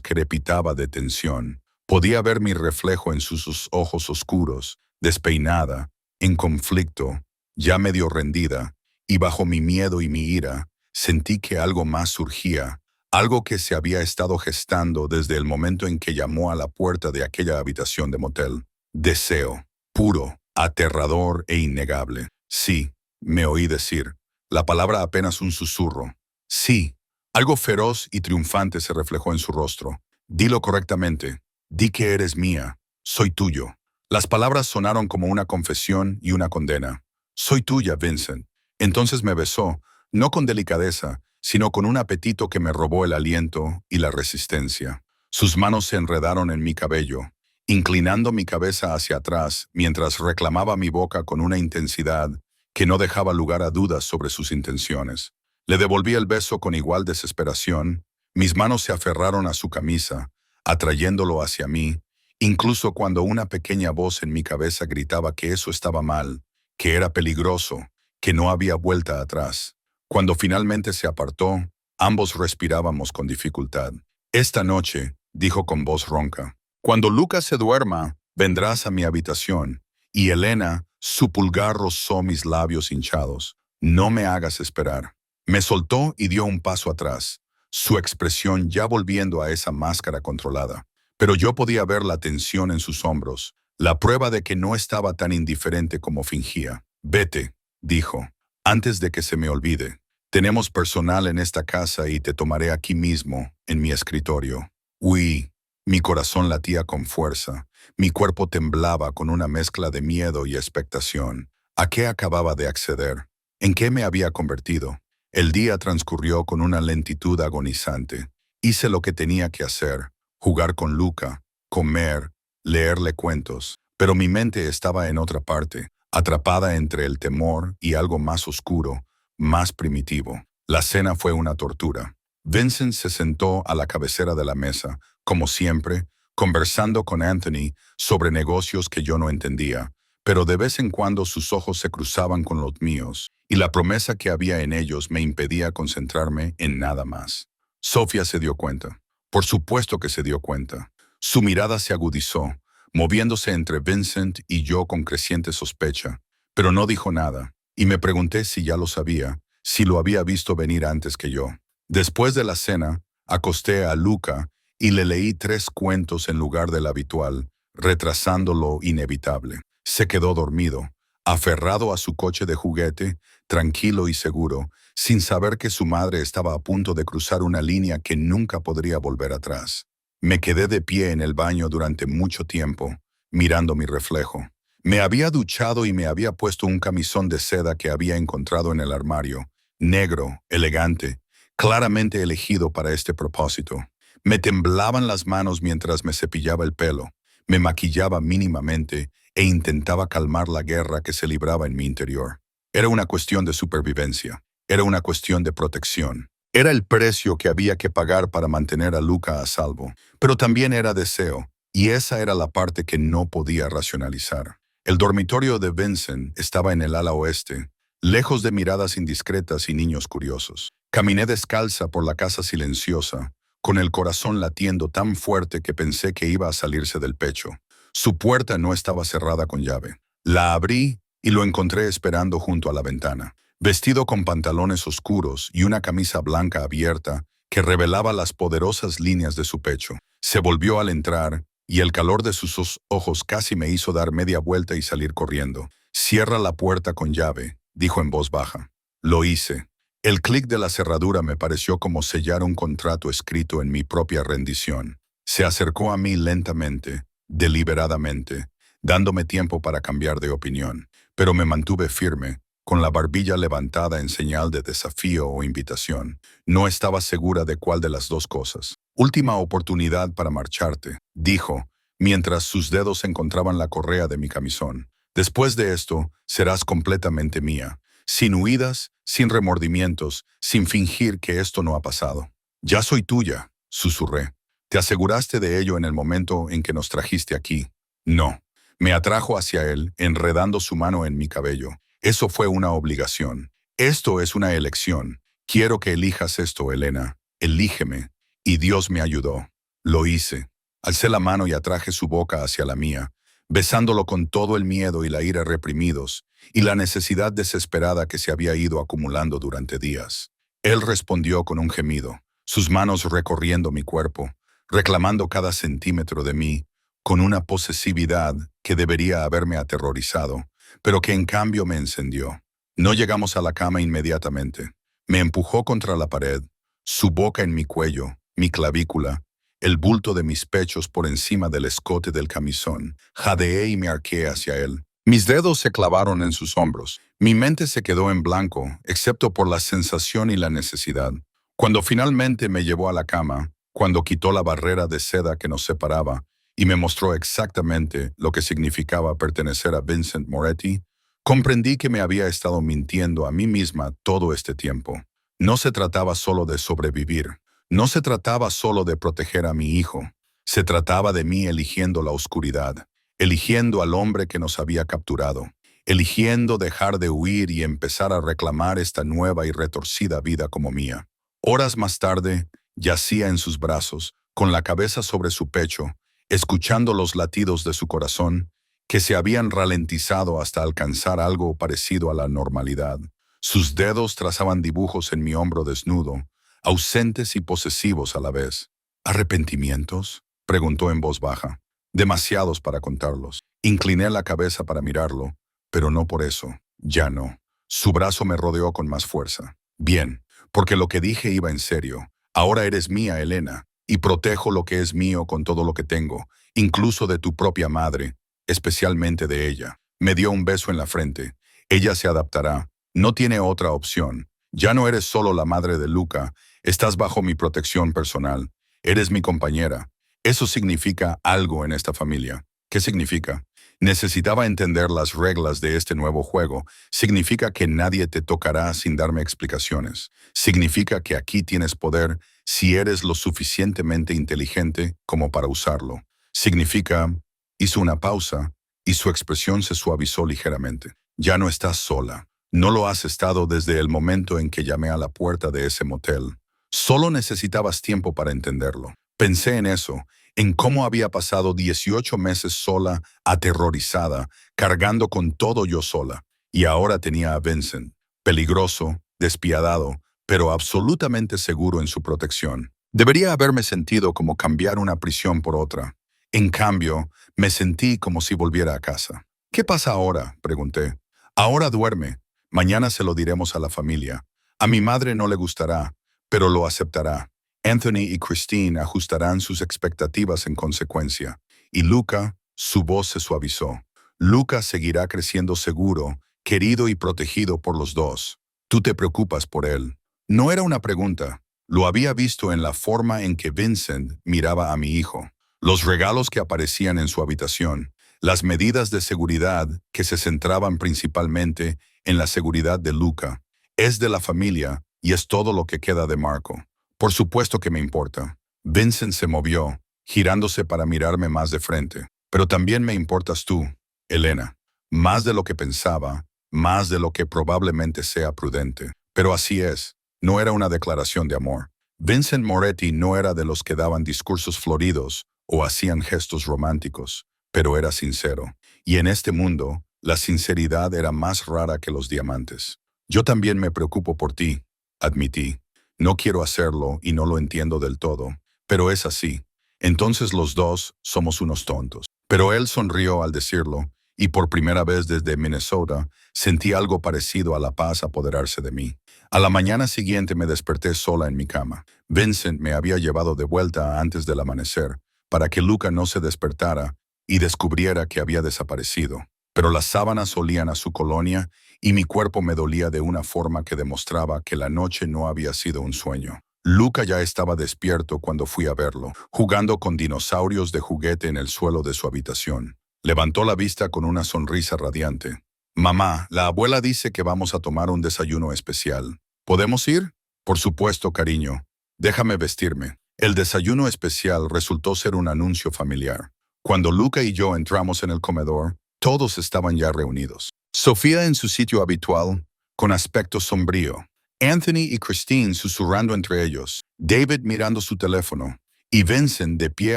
S1: crepitaba de tensión. Podía ver mi reflejo en sus ojos oscuros, despeinada, en conflicto, ya medio rendida, y bajo mi miedo y mi ira, sentí que algo más surgía, algo que se había estado gestando desde el momento en que llamó a la puerta de aquella habitación de motel. Deseo, puro, aterrador e innegable. Sí, me oí decir, la palabra apenas un susurro. Sí. Algo feroz y triunfante se reflejó en su rostro. Dilo correctamente. Di que eres mía. Soy tuyo. Las palabras sonaron como una confesión y una condena. Soy tuya, Vincent. Entonces me besó, no con delicadeza, sino con un apetito que me robó el aliento y la resistencia. Sus manos se enredaron en mi cabello, inclinando mi cabeza hacia atrás mientras reclamaba mi boca con una intensidad que no dejaba lugar a dudas sobre sus intenciones. Le devolví el beso con igual desesperación. Mis manos se aferraron a su camisa, atrayéndolo hacia mí, incluso cuando una pequeña voz en mi cabeza gritaba que eso estaba mal, que era peligroso, que no había vuelta atrás. Cuando finalmente se apartó, ambos respirábamos con dificultad. Esta noche, dijo con voz ronca, cuando Lucas se duerma, vendrás a mi habitación. Y Elena, su pulgar rozó mis labios hinchados. No me hagas esperar. Me soltó y dio un paso atrás, su expresión ya volviendo a esa máscara controlada. Pero yo podía ver la tensión en sus hombros, la prueba de que no estaba tan indiferente como fingía. Vete, dijo, antes de que se me olvide. Tenemos personal en esta casa y te tomaré aquí mismo, en mi escritorio. Huí. Mi corazón latía con fuerza, mi cuerpo temblaba con una mezcla de miedo y expectación. ¿A qué acababa de acceder? ¿En qué me había convertido? El día transcurrió con una lentitud agonizante. Hice lo que tenía que hacer, jugar con Luca, comer, leerle cuentos, pero mi mente estaba en otra parte, atrapada entre el temor y algo más oscuro, más primitivo. La cena fue una tortura. Vincent se sentó a la cabecera de la mesa, como siempre, conversando con Anthony sobre negocios que yo no entendía, pero de vez en cuando sus ojos se cruzaban con los míos, y la promesa que había en ellos me impedía concentrarme en nada más. Sofía se dio cuenta. Por supuesto que se dio cuenta. Su mirada se agudizó, moviéndose entre Vincent y yo con creciente sospecha, pero no dijo nada, y me pregunté si ya lo sabía, si lo había visto venir antes que yo. Después de la cena, acosté a Luca y le leí 3 cuentos en lugar del habitual, retrasando lo inevitable. Se quedó dormido, aferrado a su coche de juguete, tranquilo y seguro, sin saber que su madre estaba a punto de cruzar una línea que nunca podría volver atrás. Me quedé de pie en el baño durante mucho tiempo, mirando mi reflejo. Me había duchado y me había puesto un camisón de seda que había encontrado en el armario, negro, elegante, claramente elegido para este propósito. Me temblaban las manos mientras me cepillaba el pelo, me maquillaba mínimamente e intentaba calmar la guerra que se libraba en mi interior. Era una cuestión de supervivencia. Era una cuestión de protección. Era el precio que había que pagar para mantener a Luca a salvo. Pero también era deseo, y esa era la parte que no podía racionalizar. El dormitorio de Vincent estaba en el ala oeste, lejos de miradas indiscretas y niños curiosos. Caminé descalza por la casa silenciosa, con el corazón latiendo tan fuerte que pensé que iba a salirse del pecho. Su puerta no estaba cerrada con llave. La abrí y lo encontré esperando junto a la ventana, vestido con pantalones oscuros y una camisa blanca abierta que revelaba las poderosas líneas de su pecho. Se volvió al entrar y el calor de sus ojos casi me hizo dar media vuelta y salir corriendo. «Cierra la puerta con llave», dijo en voz baja. Lo hice. El clic de la cerradura me pareció como sellar un contrato escrito en mi propia rendición. Se acercó a mí lentamente, deliberadamente, dándome tiempo para cambiar de opinión, pero me mantuve firme, con la barbilla levantada en señal de desafío o invitación. No estaba segura de cuál de las dos cosas. «Última oportunidad para marcharte», dijo, mientras sus dedos encontraban la correa de mi camisón. «Después de esto, serás completamente mía, sin huidas, sin remordimientos, sin fingir que esto no ha pasado». «Ya soy tuya», susurré. «¿Te aseguraste de ello en el momento en que nos trajiste aquí?» «No». Me atrajo hacia él, enredando su mano en mi cabello. «Eso fue una obligación. Esto es una elección. Quiero que elijas esto, Elena. Elígeme». Y Dios me ayudó. Lo hice. Alcé la mano y atraje su boca hacia la mía, besándolo con todo el miedo y la ira reprimidos, y la necesidad desesperada que se había ido acumulando durante días. Él respondió con un gemido, sus manos recorriendo mi cuerpo, reclamando cada centímetro de mí, con una posesividad que debería haberme aterrorizado, pero que en cambio me encendió. No llegamos a la cama inmediatamente. Me empujó contra la pared, su boca en mi cuello, mi clavícula, el bulto de mis pechos por encima del escote del camisón. Jadeé y me arqué hacia él. Mis dedos se clavaron en sus hombros. Mi mente se quedó en blanco, excepto por la sensación y la necesidad. Cuando finalmente me llevó a la cama, cuando quitó la barrera de seda que nos separaba y me mostró exactamente lo que significaba pertenecer a Vincent Moretti, comprendí que me había estado mintiendo a mí misma todo este tiempo. No se trataba solo de sobrevivir. No se trataba solo de proteger a mi hijo. Se trataba de mí eligiendo la oscuridad, eligiendo al hombre que nos había capturado, eligiendo dejar de huir y empezar a reclamar esta nueva y retorcida vida como mía. Horas más tarde, yacía en sus brazos, con la cabeza sobre su pecho, escuchando los latidos de su corazón, que se habían ralentizado hasta alcanzar algo parecido a la normalidad. Sus dedos trazaban dibujos en mi hombro desnudo, ausentes y posesivos a la vez. ¿Arrepentimientos?, preguntó en voz baja. Demasiados para contarlos. Incliné la cabeza para mirarlo, pero no por eso. Ya no. Su brazo me rodeó con más fuerza. «Bien, porque lo que dije iba en serio. Ahora eres mía, Elena, y protejo lo que es mío con todo lo que tengo, incluso de tu propia madre, especialmente de ella». Me dio un beso en la frente. «Ella se adaptará. No tiene otra opción. Ya no eres solo la madre de Luca. Estás bajo mi protección personal. Eres mi compañera. Eso significa algo en esta familia». «¿Qué significa?» «Necesitaba entender las reglas de este nuevo juego. Significa que nadie te tocará sin darme explicaciones. Significa que aquí tienes poder si eres lo suficientemente inteligente como para usarlo. Significa...» Hizo una pausa y su expresión se suavizó ligeramente. «Ya no estás sola. No lo has estado desde el momento en que llamé a la puerta de ese motel. Solo necesitabas tiempo para entenderlo». Pensé en eso, en cómo había pasado 18 meses sola, aterrorizada, cargando con todo yo sola. Y ahora tenía a Vincent, peligroso, despiadado, pero absolutamente seguro en su protección. Debería haberme sentido como cambiar una prisión por otra. En cambio, me sentí como si volviera a casa. «¿Qué pasa ahora?», pregunté. «Ahora duerme. Mañana se lo diremos a la familia. A mi madre no le gustará, pero lo aceptará. Anthony y Christine ajustarán sus expectativas en consecuencia. Y Luca», su voz se suavizó, «Luca seguirá creciendo seguro, querido y protegido por los dos. Tú te preocupas por él». No era una pregunta. Lo había visto en la forma en que Vincent miraba a mi hijo. Los regalos que aparecían en su habitación. Las medidas de seguridad que se centraban principalmente en la seguridad de Luca. Es de la familia y es todo lo que queda de Marco. Por supuesto que me importa. Vincent se movió, girándose para mirarme más de frente. Pero también me importas tú, Elena. Más de lo que pensaba, más de lo que probablemente sea prudente. Pero así es. No era una declaración de amor. Vincent Moretti no era de los que daban discursos floridos o hacían gestos románticos, pero era sincero. Y en este mundo, la sinceridad era más rara que los diamantes. Yo también me preocupo por ti, admití. No quiero hacerlo y no lo entiendo del todo, pero es así. Entonces los dos somos unos tontos. Pero él sonrió al decirlo, y por primera vez desde Minnesota sentí algo parecido a la paz apoderarse de mí. A la mañana siguiente me desperté sola en mi cama. Vincent me había llevado de vuelta antes del amanecer, para que Luca no se despertara y descubriera que había desaparecido. Pero las sábanas olían a su colonia y mi cuerpo me dolía de una forma que demostraba que la noche no había sido un sueño. Luca ya estaba despierto cuando fui a verlo, jugando con dinosaurios de juguete en el suelo de su habitación. Levantó la vista con una sonrisa radiante. Mamá, la abuela dice que vamos a tomar un desayuno especial. ¿Podemos ir? Por supuesto, cariño. Déjame vestirme. El desayuno especial resultó ser un anuncio familiar. Cuando Luca y yo entramos en el comedor, todos estaban ya reunidos. Sofía en su sitio habitual, con aspecto sombrío. Anthony y Christine susurrando entre ellos. David mirando su teléfono. Y Vincent de pie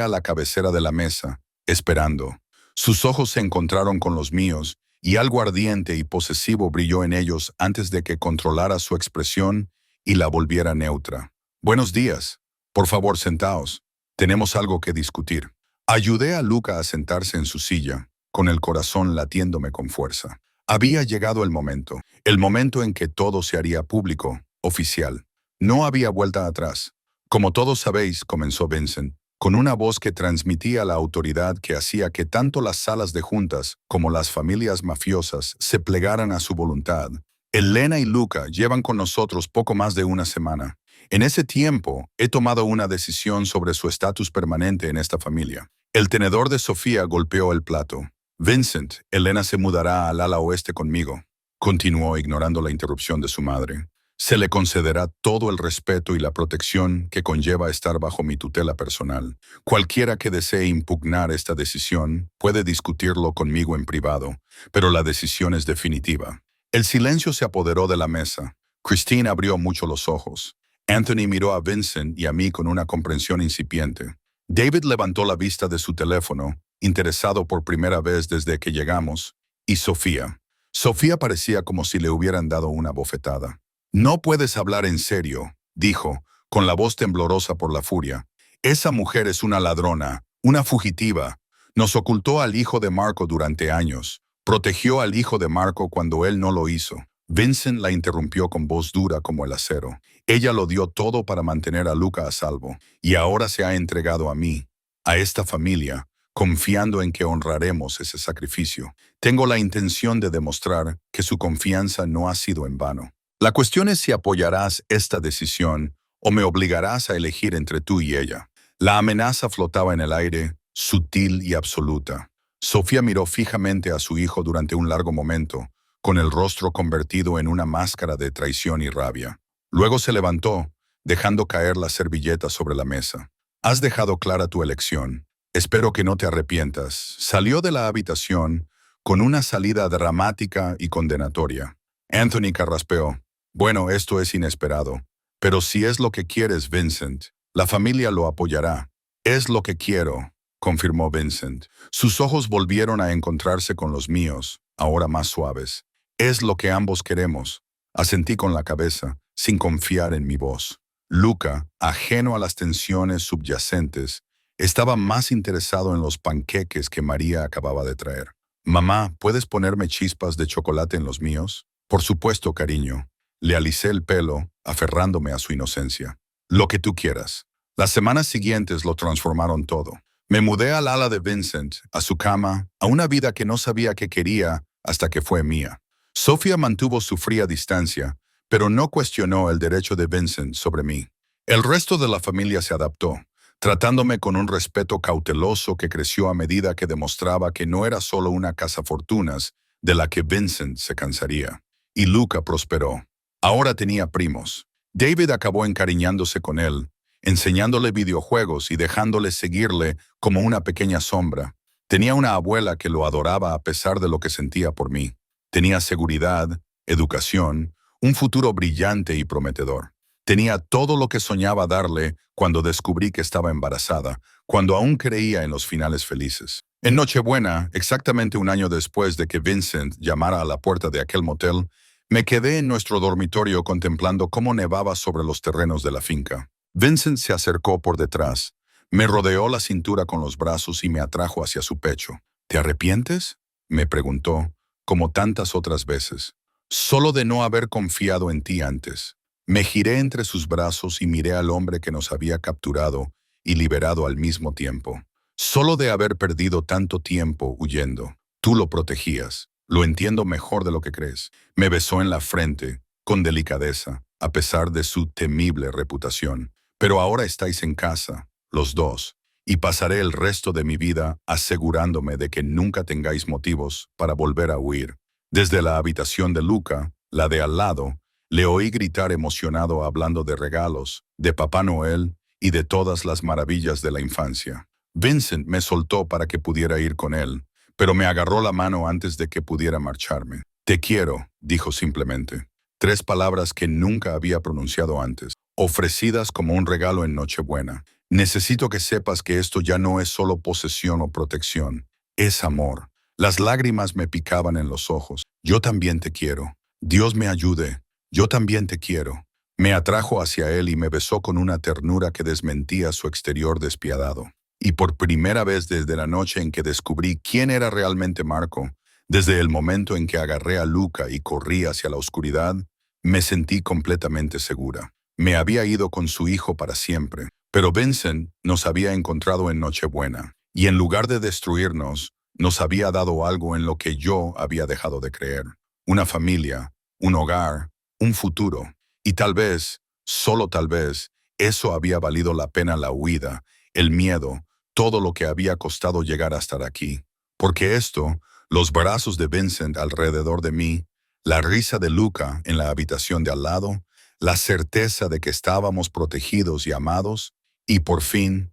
S1: a la cabecera de la mesa, esperando. Sus ojos se encontraron con los míos, y algo ardiente y posesivo brilló en ellos antes de que controlara su expresión y la volviera neutra. Buenos días. Por favor, sentaos. Tenemos algo que discutir. Ayudé a Luca a sentarse en su silla, con el corazón latiéndome con fuerza. Había llegado el momento en que todo se haría público, oficial. No había vuelta atrás. Como todos sabéis, comenzó Vincent, con una voz que transmitía la autoridad que hacía que tanto las salas de juntas como las familias mafiosas se plegaran a su voluntad. Elena y Luca llevan con nosotros poco más de una semana. En ese tiempo, he tomado una decisión sobre su estatus permanente en esta familia. El tenedor de Sofía golpeó el plato. Vincent, Elena se mudará al ala oeste conmigo. Continuó ignorando la interrupción de su madre. Se le concederá todo el respeto y la protección que conlleva estar bajo mi tutela personal. Cualquiera que desee impugnar esta decisión puede discutirlo conmigo en privado, pero la decisión es definitiva. El silencio se apoderó de la mesa. Christine abrió mucho los ojos. Anthony miró a Vincent y a mí con una comprensión incipiente. David levantó la vista de su teléfono, interesado por primera vez desde que llegamos, y Sofía. Sofía parecía como si le hubieran dado una bofetada. No puedes hablar en serio, dijo, con la voz temblorosa por la furia. Esa mujer es una ladrona, una fugitiva. Nos ocultó al hijo de Marco durante años. Protegió al hijo de Marco cuando él no lo hizo. Vincent la interrumpió con voz dura como el acero. Ella lo dio todo para mantener a Luca a salvo, y ahora se ha entregado a mí, a esta familia, confiando en que honraremos ese sacrificio. Tengo la intención de demostrar que su confianza no ha sido en vano. La cuestión es si apoyarás esta decisión o me obligarás a elegir entre tú y ella. La amenaza flotaba en el aire, sutil y absoluta. Sofía miró fijamente a su hijo durante un largo momento, con el rostro convertido en una máscara de traición y rabia. Luego se levantó, dejando caer la servilleta sobre la mesa. Has dejado clara tu elección. Espero que no te arrepientas. Salió de la habitación con una salida dramática y condenatoria. Anthony carraspeó. Bueno, esto es inesperado. Pero si es lo que quieres, Vincent, la familia lo apoyará. Es lo que quiero, confirmó Vincent. Sus ojos volvieron a encontrarse con los míos, ahora más suaves. Es lo que ambos queremos. Asentí con la cabeza, sin confiar en mi voz. Luca, ajeno a las tensiones subyacentes, estaba más interesado en los panqueques que María acababa de traer. Mamá, ¿puedes ponerme chispas de chocolate en los míos? Por supuesto, cariño. Le alicé el pelo, aferrándome a su inocencia. Lo que tú quieras. Las semanas siguientes lo transformaron todo. Me mudé al ala de Vincent, a su cama, a una vida que no sabía que quería hasta que fue mía. Sofía mantuvo su fría distancia, pero no cuestionó el derecho de Vincent sobre mí. El resto de la familia se adaptó, tratándome con un respeto cauteloso que creció a medida que demostraba que no era solo una cazafortunas de la que Vincent se cansaría. Y Luca prosperó. Ahora tenía primos. David acabó encariñándose con él, enseñándole videojuegos y dejándole seguirle como una pequeña sombra. Tenía una abuela que lo adoraba a pesar de lo que sentía por mí. Tenía seguridad, educación, un futuro brillante y prometedor. Tenía todo lo que soñaba darle cuando descubrí que estaba embarazada, cuando aún creía en los finales felices. En Nochebuena, exactamente un año después de que Vincent llamara a la puerta de aquel motel, me quedé en nuestro dormitorio contemplando cómo nevaba sobre los terrenos de la finca. Vincent se acercó por detrás, me rodeó la cintura con los brazos y me atrajo hacia su pecho. ¿Te arrepientes?, me preguntó, como tantas otras veces. Solo de no haber confiado en ti antes. Me giré entre sus brazos y miré al hombre que nos había capturado y liberado al mismo tiempo. Solo de haber perdido tanto tiempo huyendo. Tú lo protegías. Lo entiendo mejor de lo que crees. Me besó en la frente, con delicadeza, a pesar de su temible reputación. Pero ahora estáis en casa, los dos, y pasaré el resto de mi vida asegurándome de que nunca tengáis motivos para volver a huir. Desde la habitación de Luca, la de al lado, le oí gritar emocionado hablando de regalos, de Papá Noel y de todas las maravillas de la infancia. Vincent me soltó para que pudiera ir con él, pero me agarró la mano antes de que pudiera marcharme. Te quiero, dijo simplemente. 3 palabras que nunca había pronunciado antes, ofrecidas como un regalo en Nochebuena. Necesito que sepas que esto ya no es solo posesión o protección, es amor. Las lágrimas me picaban en los ojos. Yo también te quiero. Dios me ayude. Yo también te quiero. Me atrajo hacia él y me besó con una ternura que desmentía su exterior despiadado. Y por primera vez desde la noche en que descubrí quién era realmente Marco, desde el momento en que agarré a Luca y corrí hacia la oscuridad, me sentí completamente segura. Me había ido con su hijo para siempre, pero Vincent nos había encontrado en Nochebuena, y en lugar de destruirnos, nos había dado algo en lo que yo había dejado de creer. Una familia, un hogar, un futuro. Y tal vez, solo tal vez, eso había valido la pena la huida, el miedo, todo lo que había costado llegar hasta aquí. Porque esto, los brazos de Vincent alrededor de mí, la risa de Luca en la habitación de al lado, la certeza de que estábamos protegidos y amados, y por fin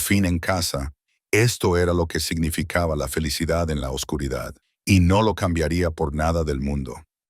S1: en casa, esto era lo que significaba la felicidad en la oscuridad, y no lo cambiaría por nada del mundo.